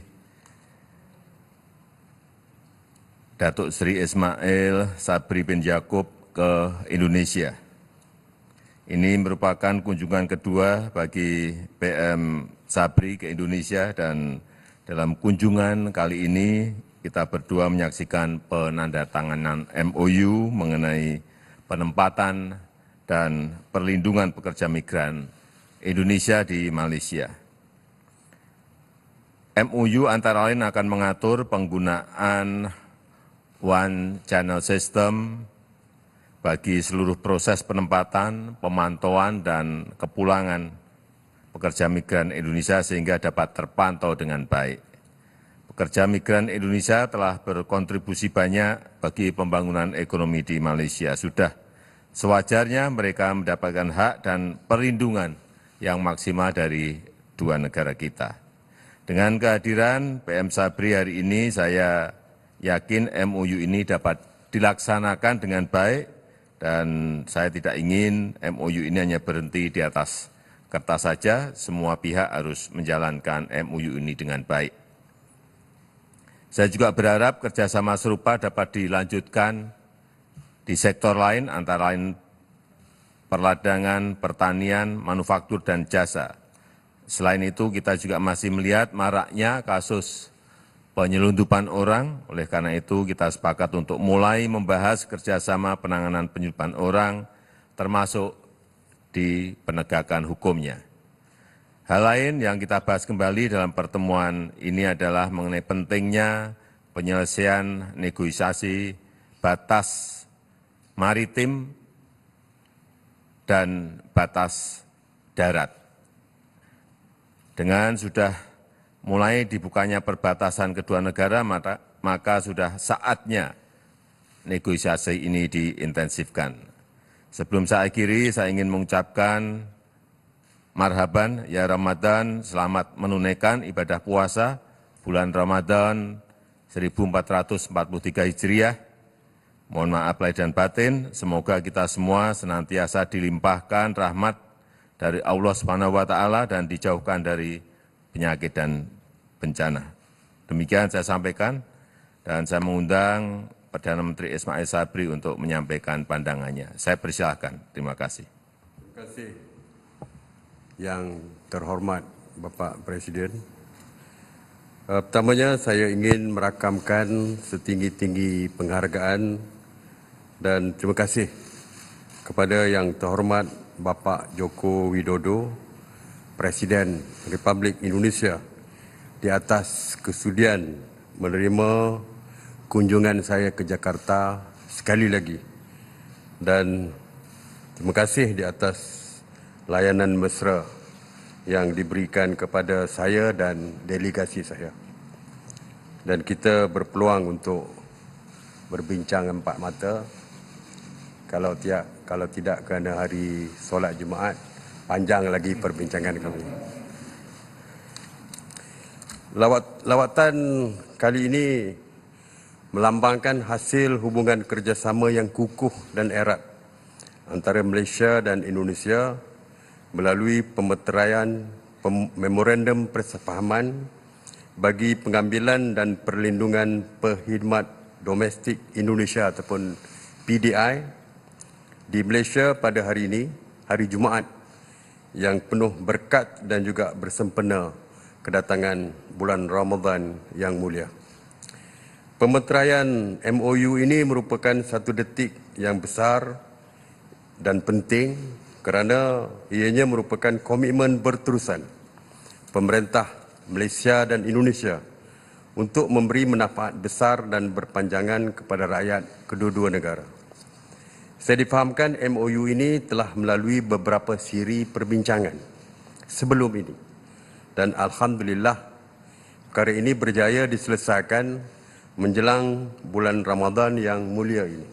Dato Sri Ismail Sabri bin Yakoob ke Indonesia. Ini merupakan kunjungan kedua bagi PM Sabri ke Indonesia, dan dalam kunjungan kali ini kita berdua menyaksikan penandatanganan MOU mengenai penempatan dan perlindungan pekerja migran Indonesia di Malaysia. MOU antara lain akan mengatur penggunaan one channel system bagi seluruh proses penempatan, pemantauan, dan kepulangan pekerja migran Indonesia sehingga dapat terpantau dengan baik. Pekerja migran Indonesia telah berkontribusi banyak bagi pembangunan ekonomi di Malaysia. Sudah sewajarnya mereka mendapatkan hak dan perlindungan yang maksimal dari dua negara kita. Dengan kehadiran PM Sabri hari ini, saya yakin MOU ini dapat dilaksanakan dengan baik, dan saya tidak ingin MOU ini hanya berhenti di atas kertas saja. Semua pihak harus menjalankan MOU ini dengan baik. Saya juga berharap kerjasama serupa dapat dilanjutkan di sektor lain, antara lain perdagangan, pertanian, manufaktur, dan jasa. Selain itu, kita juga masih melihat maraknya kasus penyelundupan orang. Oleh karena itu, kita sepakat untuk mulai membahas kerjasama penanganan penyelundupan orang, termasuk di penegakan hukumnya. Hal lain yang kita bahas kembali dalam pertemuan ini adalah mengenai pentingnya penyelesaian negosiasi batas maritim dan batas darat. Dengan sudah mulai dibukanya perbatasan kedua negara, maka sudah saatnya negosiasi ini diintensifkan. Sebelum saya akhiri, saya ingin mengucapkan marhaban ya Ramadan, selamat menunaikan ibadah puasa bulan Ramadan 1443 Hijriah, Mohon maaf lahir dan batin, semoga kita semua senantiasa dilimpahkan rahmat dari Allah Subhanahu wa taala dan dijauhkan dari penyakit dan bencana. Demikian saya sampaikan dan saya mengundang Perdana Menteri Ismail Sabri untuk menyampaikan pandangannya. Saya persilahkan. Terima kasih. Terima kasih yang terhormat Bapak Presiden. Pertamanya saya ingin merakamkan setinggi-tinggi penghargaan dan terima kasih kepada yang terhormat Bapak Joko Widodo, Presiden Republik Indonesia, di atas kesudian menerima kunjungan saya ke Jakarta sekali lagi. Dan terima kasih di atas layanan mesra yang diberikan kepada saya dan delegasi saya. Dan kita berpeluang untuk berbincang empat mata. Kalau tidak kerana hari solat Jumaat, panjang lagi perbincangan kami. Lawatan kali ini melambangkan hasil hubungan kerjasama yang kukuh dan erat antara Malaysia dan Indonesia melalui pemeteraian memorandum persefahaman bagi pengambilan dan perlindungan perkhidmat domestik Indonesia ataupun PDI di Malaysia pada hari ini, hari Jumaat yang penuh berkat dan juga bersempena kedatangan bulan Ramadan yang mulia. Pemeteraian MOU ini merupakan satu detik yang besar dan penting kerana ianya merupakan komitmen berterusan pemerintah Malaysia dan Indonesia untuk memberi manfaat besar dan berpanjangan kepada rakyat kedua-dua negara. Saya difahamkan MOU ini telah melalui beberapa siri perbincangan sebelum ini dan alhamdulillah perkara ini berjaya diselesaikan menjelang bulan Ramadan yang mulia ini.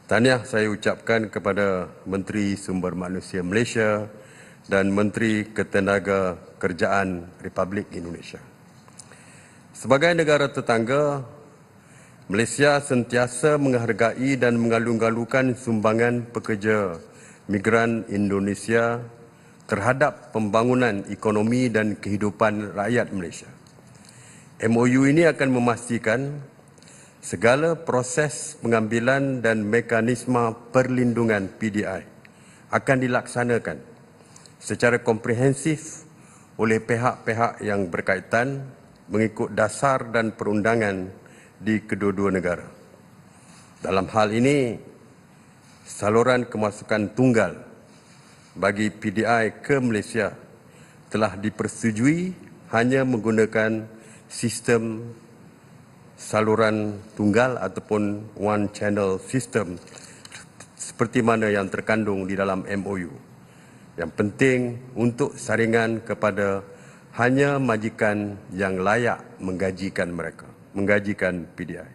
Tahniah saya ucapkan kepada Menteri Sumber Manusia Malaysia dan Menteri Ketenagakerjaan Republik Indonesia. Sebagai negara tetangga, Malaysia sentiasa menghargai dan mengalu-alukan sumbangan pekerja migran Indonesia terhadap pembangunan ekonomi dan kehidupan rakyat Malaysia. MOU ini akan memastikan segala proses pengambilan dan mekanisme perlindungan PDI akan dilaksanakan secara komprehensif oleh pihak-pihak yang berkaitan mengikut dasar dan perundangan di kedua-dua negara. Dalam hal ini, saluran kemasukan tunggal bagi PDI ke Malaysia telah dipersetujui hanya menggunakan sistem saluran tunggal ataupun one channel system seperti mana yang terkandung di dalam MOU. Yang penting untuk saringan kepada hanya majikan yang layak menggajikan mereka, menggajikan PDI.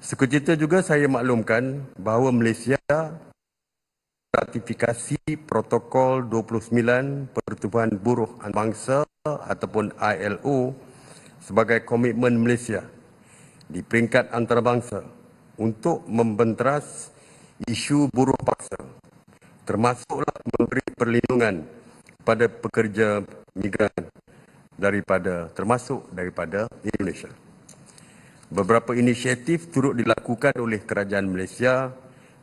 Sekejap juga saya maklumkan bahawa Malaysia ratifikasi Protokol 29 Pertubuhan Buruh Antarabangsa ataupun ILO sebagai komitmen Malaysia di peringkat antarabangsa untuk membenteras isu buruh paksa, termasuklah memberi perlindungan kepada pekerja migran termasuk daripada Indonesia. Beberapa inisiatif turut dilakukan oleh kerajaan Malaysia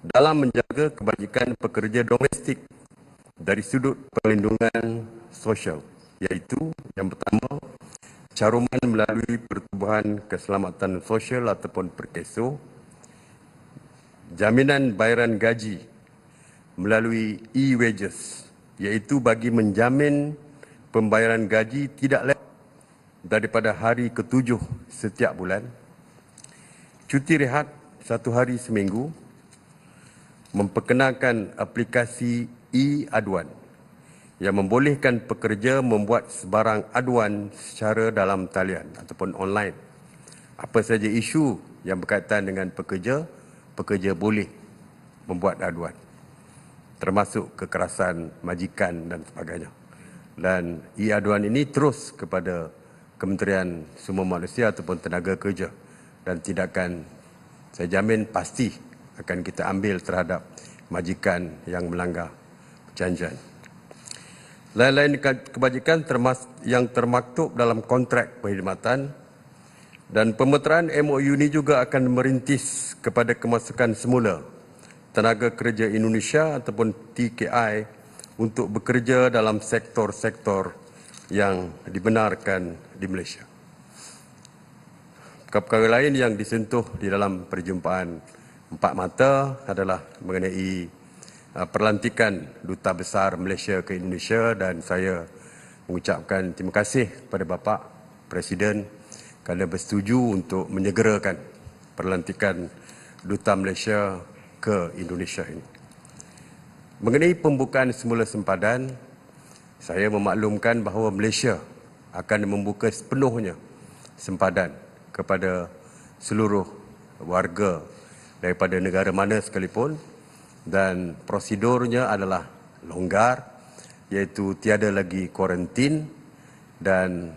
dalam menjaga kebajikan pekerja domestik dari sudut perlindungan sosial, iaitu yang pertama, caruman melalui Pertubuhan Keselamatan Sosial ataupun PERKESO, jaminan bayaran gaji melalui e-wages, iaitu bagi menjamin pembayaran gaji tidak lewat daripada hari ke-7 setiap bulan, cuti rehat 1 hari seminggu, memperkenalkan aplikasi e-aduan yang membolehkan pekerja membuat sebarang aduan secara dalam talian ataupun online. Apa saja isu yang berkaitan dengan pekerja, pekerja boleh membuat aduan, termasuk kekerasan majikan dan sebagainya. Dan e-aduan ini terus kepada Kementerian Sumber Manusia ataupun Tenaga Kerja dan tidak akan saya jamin pasti akan kita ambil terhadap majikan yang melanggar perjanjian. Lain-lain kebajikan yang termaktub dalam kontrak perkhidmatan dan pemeteraan MOU ini juga akan merintis kepada kemasukan semula tenaga kerja Indonesia ataupun TKI untuk bekerja dalam sektor-sektor yang dibenarkan di Malaysia. Perkara lain yang disentuh di dalam perjumpaan empat mata adalah mengenai perlantikan Duta Besar Malaysia ke Indonesia, dan saya mengucapkan terima kasih kepada Bapa Presiden kerana bersetuju untuk menyegerakan perlantikan Duta Malaysia ke Indonesia ini. Mengenai pembukaan semula sempadan, saya memaklumkan bahawa Malaysia akan membuka sepenuhnya sempadan kepada seluruh warga daripada negara mana sekalipun, dan prosedurnya adalah longgar, iaitu tiada lagi kuarantin dan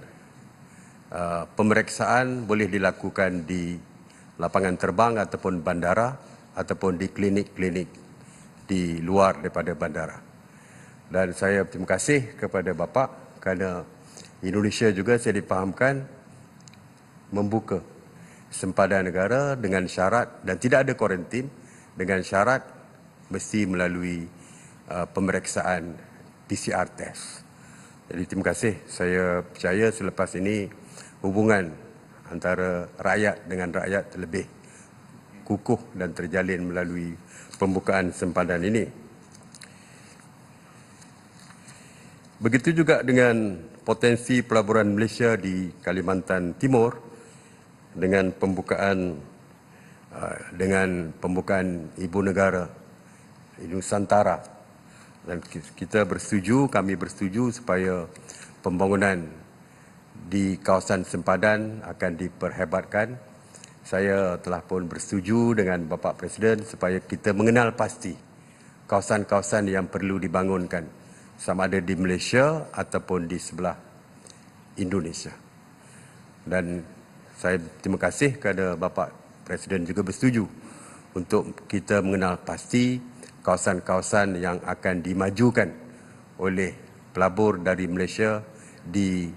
pemeriksaan boleh dilakukan di lapangan terbang ataupun bandara ataupun di klinik-klinik di luar daripada bandara. Dan saya terima kasih kepada bapa kerana Indonesia juga saya difahamkan membuka sempadan negara dengan syarat, dan tidak ada kuarantin, dengan syarat mesti melalui pemeriksaan PCR test. Jadi terima kasih. Saya percaya selepas ini hubungan antara rakyat dengan rakyat lebih kukuh dan terjalin melalui pembukaan sempadan ini. Begitu juga dengan potensi pelaburan Malaysia di Kalimantan Timur dengan pembukaan ibu negara di Nusantara, dan kami bersetuju supaya pembangunan di kawasan sempadan akan diperhebatkan. Saya telah pun bersetuju dengan Bapak Presiden supaya kita mengenal pasti kawasan-kawasan yang perlu dibangunkan, sama ada di Malaysia ataupun di sebelah Indonesia. Dan saya terima kasih kerana Bapak Presiden juga bersetuju untuk kita mengenal pasti kawasan-kawasan yang akan dimajukan oleh pelabur dari Malaysia di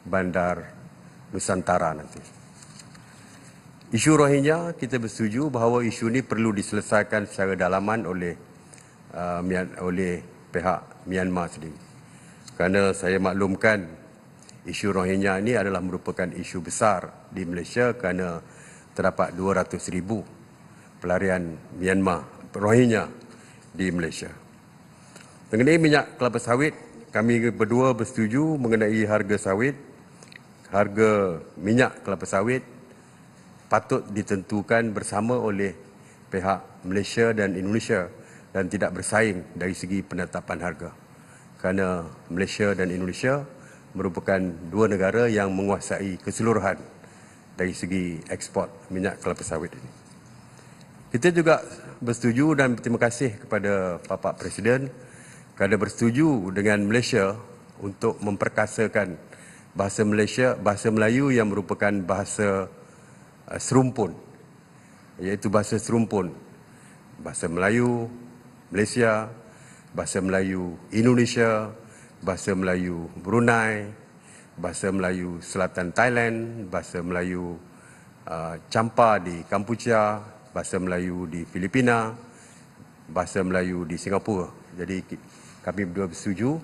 bandar Nusantara nanti. Isu Rohingya, kita bersetuju bahawa isu ini perlu diselesaikan secara dalaman oleh pihak Myanmar sendiri. Kerana saya maklumkan isu Rohingya ini adalah merupakan isu besar di Malaysia kerana terdapat 200,000 pelarian Myanmar Rohingya di Malaysia. Mengenai minyak kelapa sawit, kami berdua bersetuju mengenai harga sawit. Harga minyak kelapa sawit patut ditentukan bersama oleh pihak Malaysia dan Indonesia dan tidak bersaing dari segi penetapan harga. Kerana Malaysia dan Indonesia merupakan dua negara yang menguasai keseluruhan dari segi ekspor minyak kelapa sawit ini. Kita juga bersetuju dan berterima kasih kepada Bapak Presiden kerana bersetuju dengan Malaysia untuk memperkasakan bahasa Melayu yang merupakan bahasa serumpun, iaitu bahasa serumpun, bahasa Melayu Malaysia, bahasa Melayu Indonesia, bahasa Melayu Brunei, bahasa Melayu Selatan Thailand, bahasa Melayu Champa di Kampuchia, bahasa Melayu di Filipina, bahasa Melayu di Singapura. Jadi kami berdua bersetuju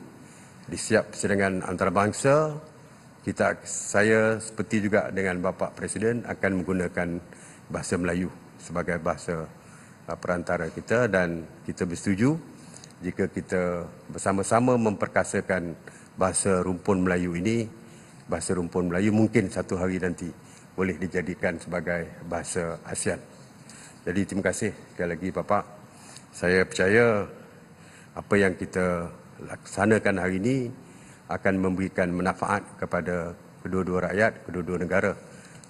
di setiap persidangan antarabangsa saya seperti juga dengan Bapak Presiden akan menggunakan bahasa Melayu sebagai bahasa perantara kita, dan kita bersetuju jika kita bersama-sama memperkasakan bahasa rumpun Melayu ini. Bahasa rumpun Melayu mungkin satu hari nanti boleh dijadikan sebagai bahasa ASEAN. Jadi terima kasih sekali lagi Bapak. Saya percaya apa yang kita laksanakan hari ini akan memberikan manfaat kepada kedua-dua rakyat, kedua-dua negara,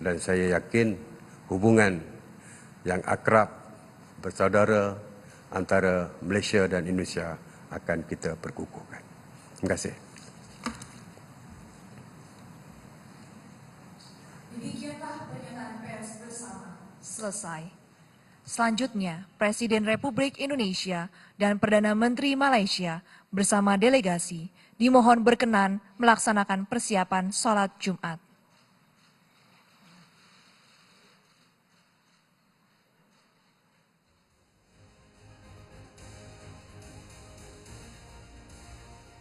dan saya yakin hubungan yang akrab bersaudara antara Malaysia dan Indonesia akan kita perkukuhkan. Terima kasih. Demikianlah pernyataan pers bersama selesai. Selanjutnya, Presiden Republik Indonesia dan Perdana Menteri Malaysia bersama delegasi dimohon berkenan melaksanakan persiapan sholat Jumat.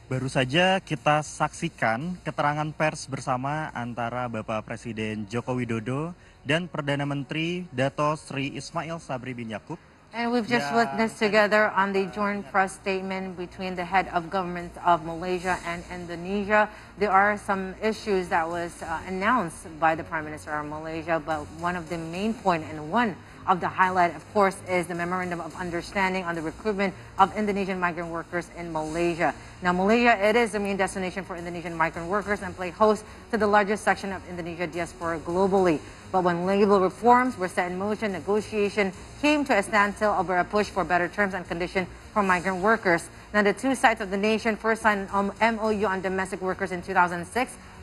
Baru saja kita saksikan keterangan pers bersama antara Bapak Presiden Joko Widodo dan Perdana Menteri Dato Sri Ismail Sabri bin Yakoob. And we've just witnessed together on the joint press statement between the head of government of Malaysia and Indonesia. There are some issues that was announced by the Prime Minister of Malaysia, but one of the main point and one of the highlight, of course, is the Memorandum of Understanding on the recruitment of Indonesian migrant workers in Malaysia. Now, Malaysia, it is the main destination for Indonesian migrant workers and play host to the largest section of Indonesia diaspora globally. But when labor reforms were set in motion, negotiation came to a standstill over a push for better terms and conditions for migrant workers. Now, the two sides of the nation first signed an MOU on domestic workers in 2006,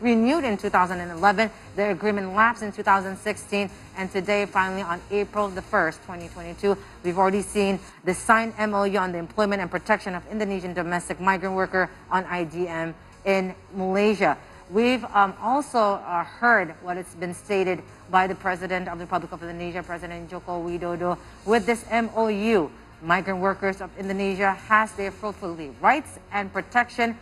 renewed in 2011. The agreement lapsed in 2016, and today, finally, on April the 1st, 2022, we've already seen the signed MOU on the employment and protection of Indonesian domestic migrant worker on IDM in Malaysia. We've also heard what has been stated by the President of the Republic of Indonesia, President Joko Widodo. With this MOU, migrant workers of Indonesia has their fulfilled rights and protection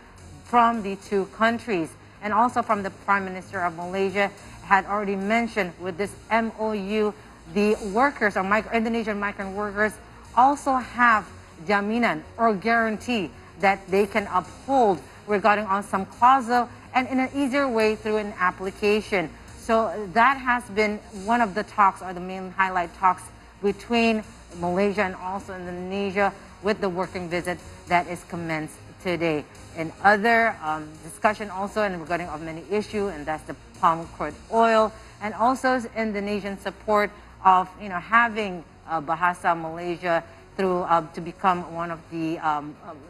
from the two countries. And also from the Prime Minister of Malaysia had already mentioned with this MOU, the workers or Indonesian migrant workers also have jaminan or guarantee that they can uphold regarding on some clause and in an easier way through an application. So that has been one of the talks or the main highlight talks between Malaysia and also Indonesia with the working visit that is commenced today. And other discussion also and regarding of many issues, and that's the palm crude oil, and also Indonesian support of having Bahasa Malaysia through to become one of the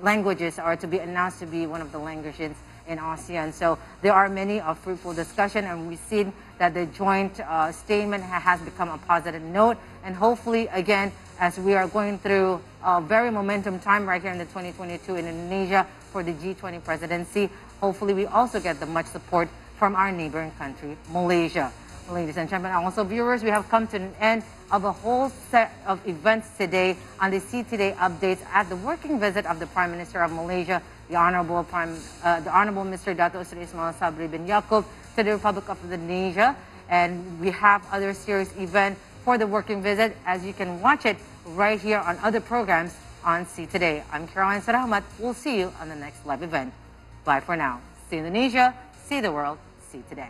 languages or to be announced to be one of the languages in ASEAN. So there are many fruitful discussion, and we've seen that the joint statement has become a positive note, and hopefully again as we are going through a very momentum time right here in the 2022 in Indonesia for the G20 presidency, hopefully we also get the much support from our neighboring country, Malaysia. Ladies and gentlemen, and also viewers, we have come to an end of a whole set of events today on the See Today updates at the working visit of the Prime Minister of Malaysia, the Honourable Mr. Dato Sri Ismail Sabri bin Yakoob, to the Republic of Indonesia. And we have other series event for the working visit, as you can watch it right here on other programs on See Today. I'm Caroline Sarahmat. We'll see you on the next live event. Bye for now. See Indonesia, see the world, see today.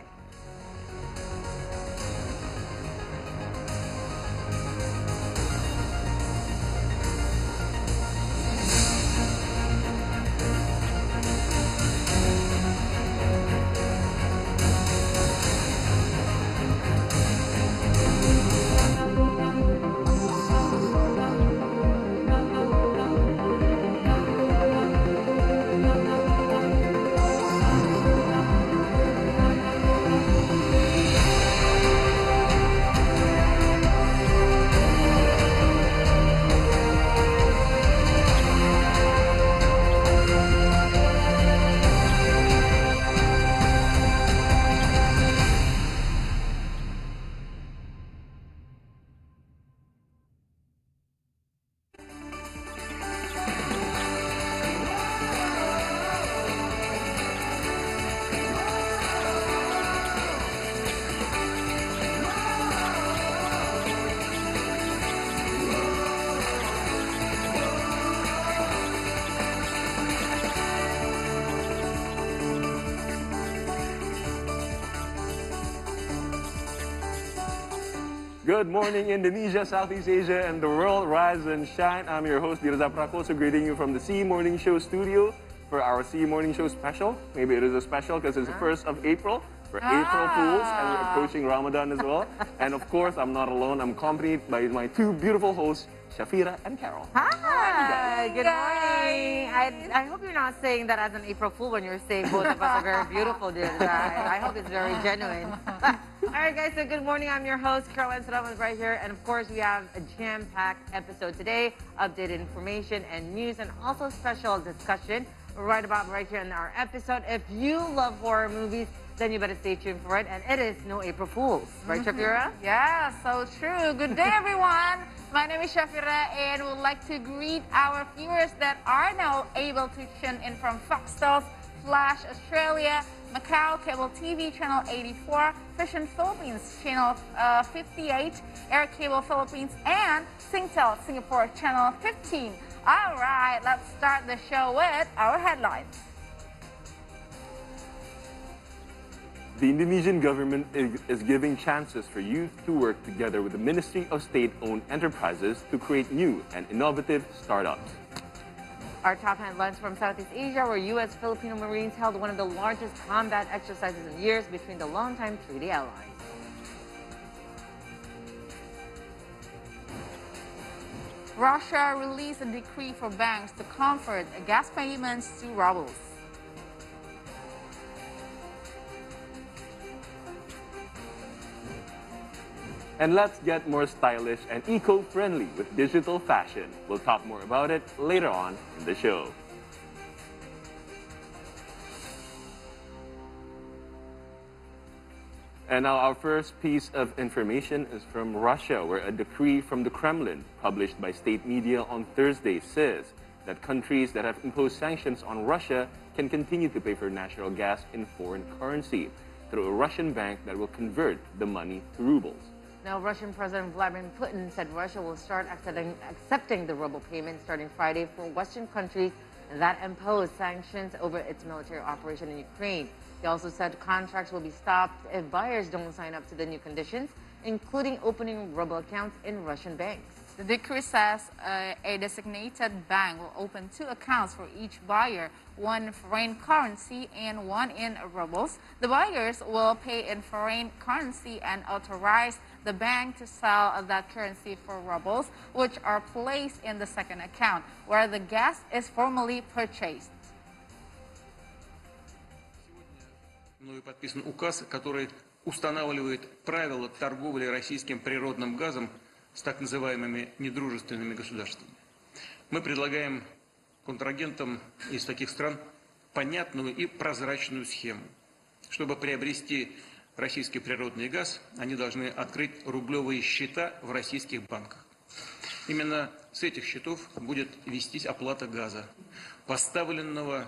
Good morning, Indonesia, Southeast Asia, and the world. Rise and shine. I'm your host, Dirza Prakoso, greeting you from the C Morning Show studio for our C Morning Show special. Maybe it is a special because it's the 1st of April. for April Fools, and we're approaching Ramadan as well. And of course, I'm not alone. I'm accompanied by my two beautiful hosts, Shafira and Carol. Hi, good morning. I hope you're not saying that as an April Fool when you're saying both of us are very beautiful, dear. I hope it's very genuine. All right, guys, so good morning. I'm your host, Caroline Saraman, right here. And of course, we have a jam-packed episode today, updated information and news, and also special discussion right about right here in our episode. If you love horror movies, then you better stay tuned for it. And it is no April Fools, right, Shafira? Yeah, so true. Good day, everyone. My name is Shafira, and would like to greet our viewers that are now able to tune in from Foxtel, Flash Australia, Macau Cable TV Channel 84, Vision Philippines Channel 58, Air Cable Philippines, and Singtel Singapore Channel 15. All right, let's start the show with our headlines. The Indonesian government is giving chances for youth to work together with the Ministry of State-owned enterprises to create new and innovative startups. Our top headlines from Southeast Asia, where U.S. Filipino Marines held one of the largest combat exercises in years between the longtime treaty allies. Russia released a decree for banks to convert gas payments to rubles. And let's get more stylish and eco-friendly with digital fashion. We'll talk more about it later on in the show. And now our first piece of information is from Russia, where a decree from the Kremlin, published by state media on Thursday, says that countries that have imposed sanctions on Russia can continue to pay for natural gas in foreign currency through a Russian bank that will convert the money to rubles. Now, Russian President Vladimir Putin said Russia will start accepting the ruble payment starting Friday for Western countries that impose sanctions over its military operation in Ukraine. He also said contracts will be stopped if buyers don't sign up to the new conditions, including opening ruble accounts in Russian banks. The decree says a designated bank will open 2 accounts for each buyer, one in foreign currency and one in rubles. The buyers will pay in foreign currency and authorize the bank to sell that currency for rubles, which are placed in the second account, where the gas is formally purchased. Мною подписан указ, который устанавливает правила торговли российским природным газом с так называемыми недружественными государствами. Мы предлагаем контрагентам из таких стран понятную и прозрачную схему. Чтобы приобрести российский природный газ, они должны открыть рублевые счета в российских банках. Именно с этих счетов будет вестись оплата газа, поставленного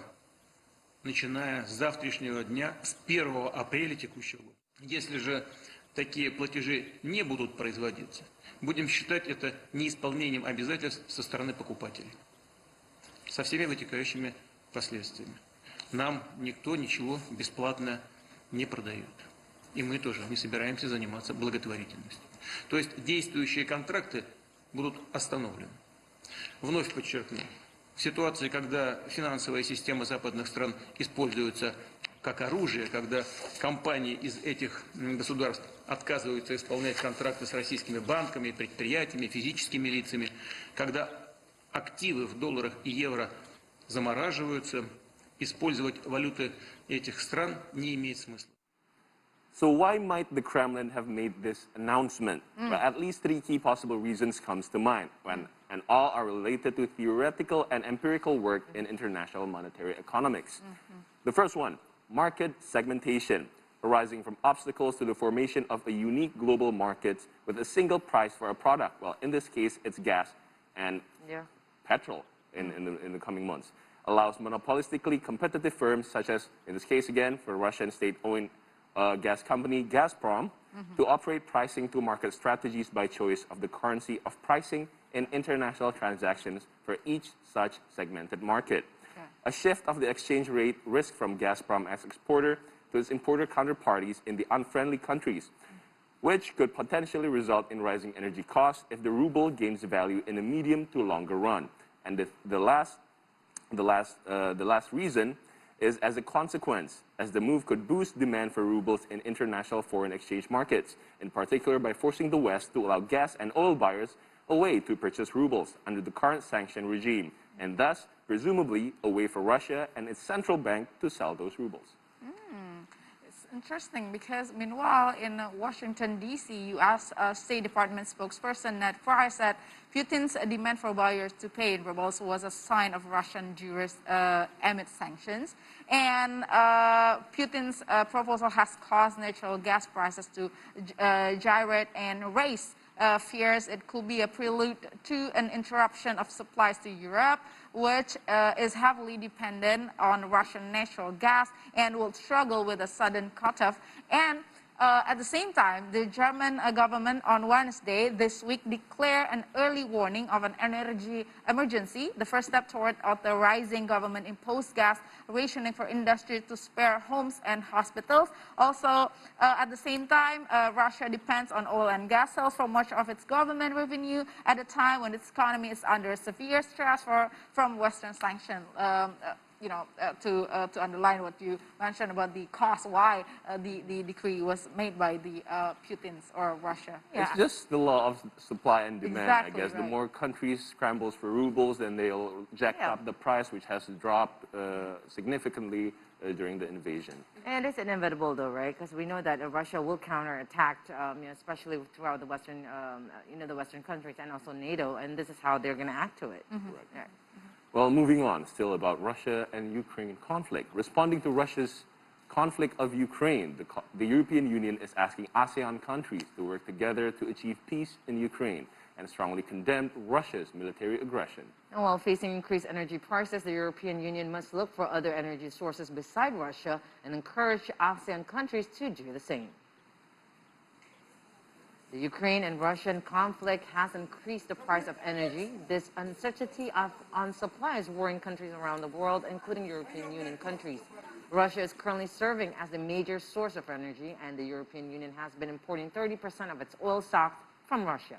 начиная с завтрашнего дня, с 1 апреля текущего года. Если же такие платежи не будут производиться, будем считать это неисполнением обязательств со стороны покупателей, со всеми вытекающими последствиями. Нам никто ничего бесплатно не продает. И мы тоже не собираемся заниматься благотворительностью. То есть действующие контракты будут остановлены. Вновь подчеркну, в ситуации, когда финансовая система западных стран используется как оружие, когда компании из этих государств отказываются исполнять контракты с российскими банками, предприятиями, физическими лицами, когда активы в долларах и евро замораживаются, использовать валюты этих стран не имеет смысла. So why might the Kremlin have made this announcement? Well, at least 3 key possible reasons comes to mind, and all are related to theoretical and empirical work in international monetary economics. The first one, market segmentation, arising from obstacles to the formation of a unique global market with a single price for a product. Well, in this case, it's gas and petrol in the coming months. Allows monopolistically competitive firms such as, in this case again, for Russian state-owned gas company Gazprom, to operate pricing to market strategies by choice of the currency of pricing in international transactions for each such segmented market. A shift of the exchange rate risk from Gazprom as exporter to its importer counterparties in the unfriendly countries, which could potentially result in rising energy costs if the ruble gains value in a medium to longer run. And the last reason is as a consequence, as the move could boost demand for rubles in international foreign exchange markets, in particular by forcing the West to allow gas and oil buyers a way to purchase rubles under the current sanction regime, and thus, presumably, a way for Russia and its central bank to sell those rubles. It's interesting because meanwhile in Washington, D.C., U.S. State Department spokesperson Ned Price said Putin's demand for buyers to pay in rubles was a sign of Russian jurors amid sanctions. And Putin's proposal has caused natural gas prices to gyrate and raise. Fears it could be a prelude to an interruption of supplies to Europe, which is heavily dependent on Russian natural gas and will struggle with a sudden cutoff. And at the same time, the German government on Wednesday this week declared an early warning of an energy emergency, the first step toward authorizing government-imposed gas rationing for industry to spare homes and hospitals. Also, at the same time, Russia depends on oil and gas sales for much of its government revenue at a time when its economy is under severe stress from Western sanctions. To underline what you mentioned about the cost, why the decree was made by the Putin's or Russia. Yeah. It's just the law of supply and demand, exactly, I guess. Right. The more countries scrambles for rubles, then they'll jack up the price, which has dropped significantly during the invasion. And it's inevitable, though, right? Because we know that Russia will counterattack, especially throughout the Western, the Western countries and also NATO, and this is how they're going to act to it. Mm-hmm. Right. Yeah. Well, moving on, still about Russia and Ukraine conflict. Responding to Russia's conflict of Ukraine, the European Union is asking ASEAN countries to work together to achieve peace in Ukraine and strongly condemned Russia's military aggression. And while facing increased energy prices, the European Union must look for other energy sources beside Russia and encourage ASEAN countries to do the same. The Ukraine and Russian conflict has increased the price of energy. This uncertainty on supply is worrying countries around the world, including European Union countries. Russia is currently serving as the major source of energy, and the European Union has been importing 30% of its oil stocks from Russia.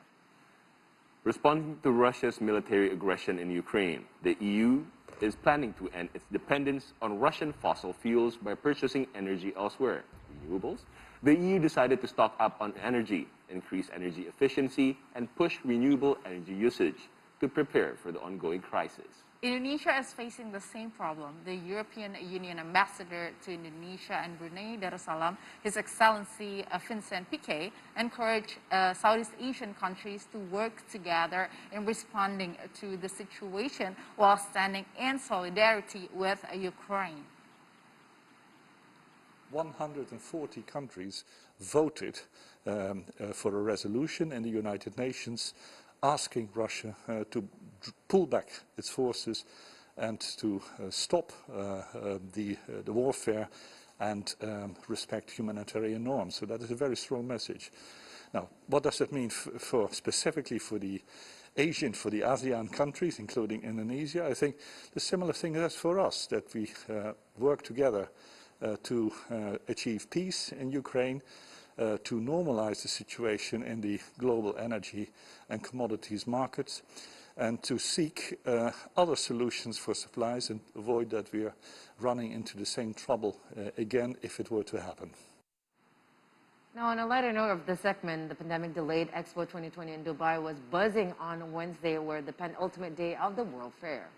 Responding to Russia's military aggression in Ukraine, the EU is planning to end its dependence on Russian fossil fuels by purchasing energy elsewhere, renewables. The EU decided to stock up on energy, increase energy efficiency, and push renewable energy usage to prepare for the ongoing crisis. Indonesia is facing the same problem. The European Union ambassador to Indonesia and Brunei Darussalam, His Excellency Vincent Piquet, encouraged Southeast Asian countries to work together in responding to the situation while standing in solidarity with Ukraine. 140 countries voted for a resolution in the United Nations asking Russia to pull back its forces and to stop the warfare and respect humanitarian norms. So that is a very strong message. Now, what does that mean specifically for the ASEAN countries, including Indonesia? I think the similar thing is for us, that we work together to achieve peace in Ukraine, to normalize the situation in the global energy and commodities markets, and to seek other solutions for supplies and avoid that we are running into the same trouble again if it were to happen. Now, on a lighter note of the segment, the pandemic-delayed Expo 2020 in Dubai was buzzing on Wednesday, where the penultimate day of the World Fair.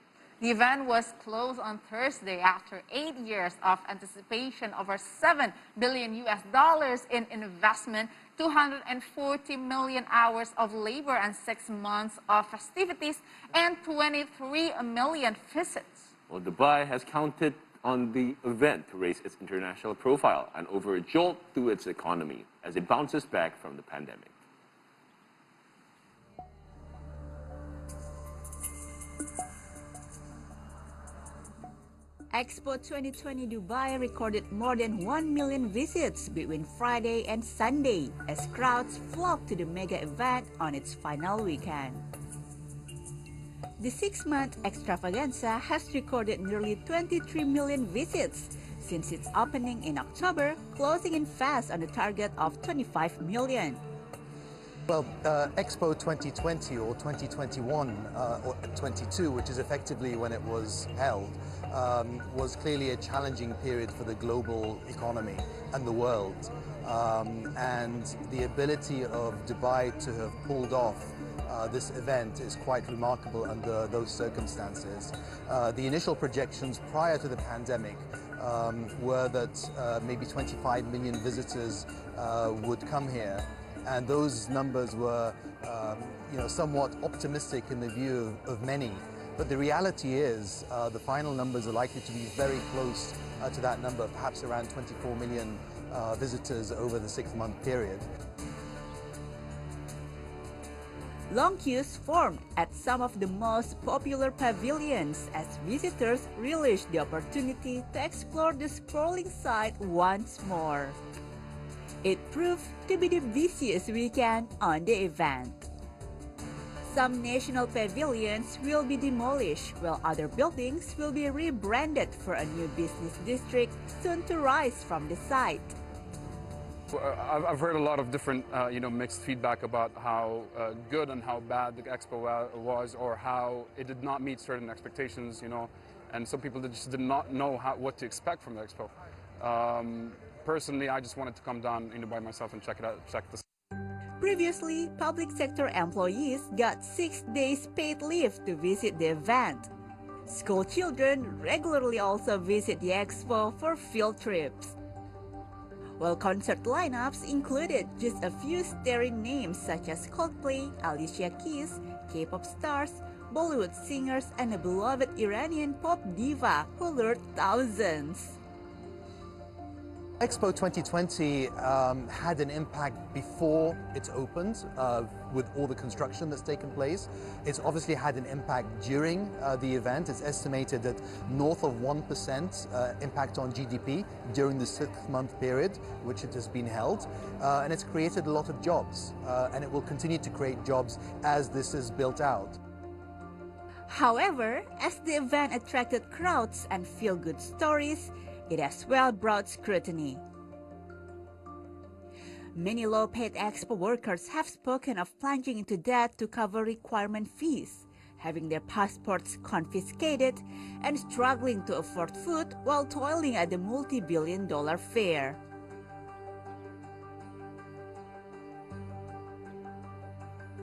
The event was closed on Thursday after 8 years of anticipation, over $7 billion in investment, 240 million hours of labor, and 6 months of festivities, and 23 million visits. Well, Dubai has counted on the event to raise its international profile and over a jolt to its economy as it bounces back from the pandemic. Expo 2020 Dubai recorded more than 1 million visits between Friday and Sunday as crowds flocked to the mega event on its final weekend. The 6-month extravaganza has recorded nearly 23 million visits since its opening in October, closing in fast on a target of 25 million. Well, Expo 2020 or 2021 or 22, which is effectively when it was held, was clearly a challenging period for the global economy and the world. And the ability of Dubai to have pulled off this event is quite remarkable under those circumstances. The initial projections prior to the pandemic were that maybe 25 million visitors would come here. And those numbers were, somewhat optimistic in the view of many. But the reality is the final numbers are likely to be very close to that number, perhaps around 24 million visitors over the 6-month period. Long queues formed at some of the most popular pavilions as visitors relished the opportunity to explore the sprawling site once more. It proved to be the busiest weekend on the event. Some national pavilions will be demolished, while other buildings will be rebranded for a new business district soon to rise from the site. I've heard a lot of different, mixed feedback about how good and how bad the expo was, or how it did not meet certain expectations, and some people just did not know what to expect from the expo. Personally, I just wanted to come down by myself and check it out, check this. Previously, public sector employees got 6 days paid leave to visit the event. School children regularly also visit the expo for field trips. While concert lineups included just a few staring names such as Coldplay, Alicia Keys, K-pop stars, Bollywood singers, and a beloved Iranian pop diva who lured thousands. Expo 2020 had an impact before it's opened with all the construction that's taken place. It's obviously had an impact during the event. It's estimated that north of 1% impact on GDP during the 6-month period which it has been held. And it's created a lot of jobs and it will continue to create jobs as this is built out. However, as the event attracted crowds and feel-good stories, it as well brought scrutiny. Many low-paid expo workers have spoken of plunging into debt to cover requirement fees, having their passports confiscated, and struggling to afford food while toiling at the multi-billion-dollar fair.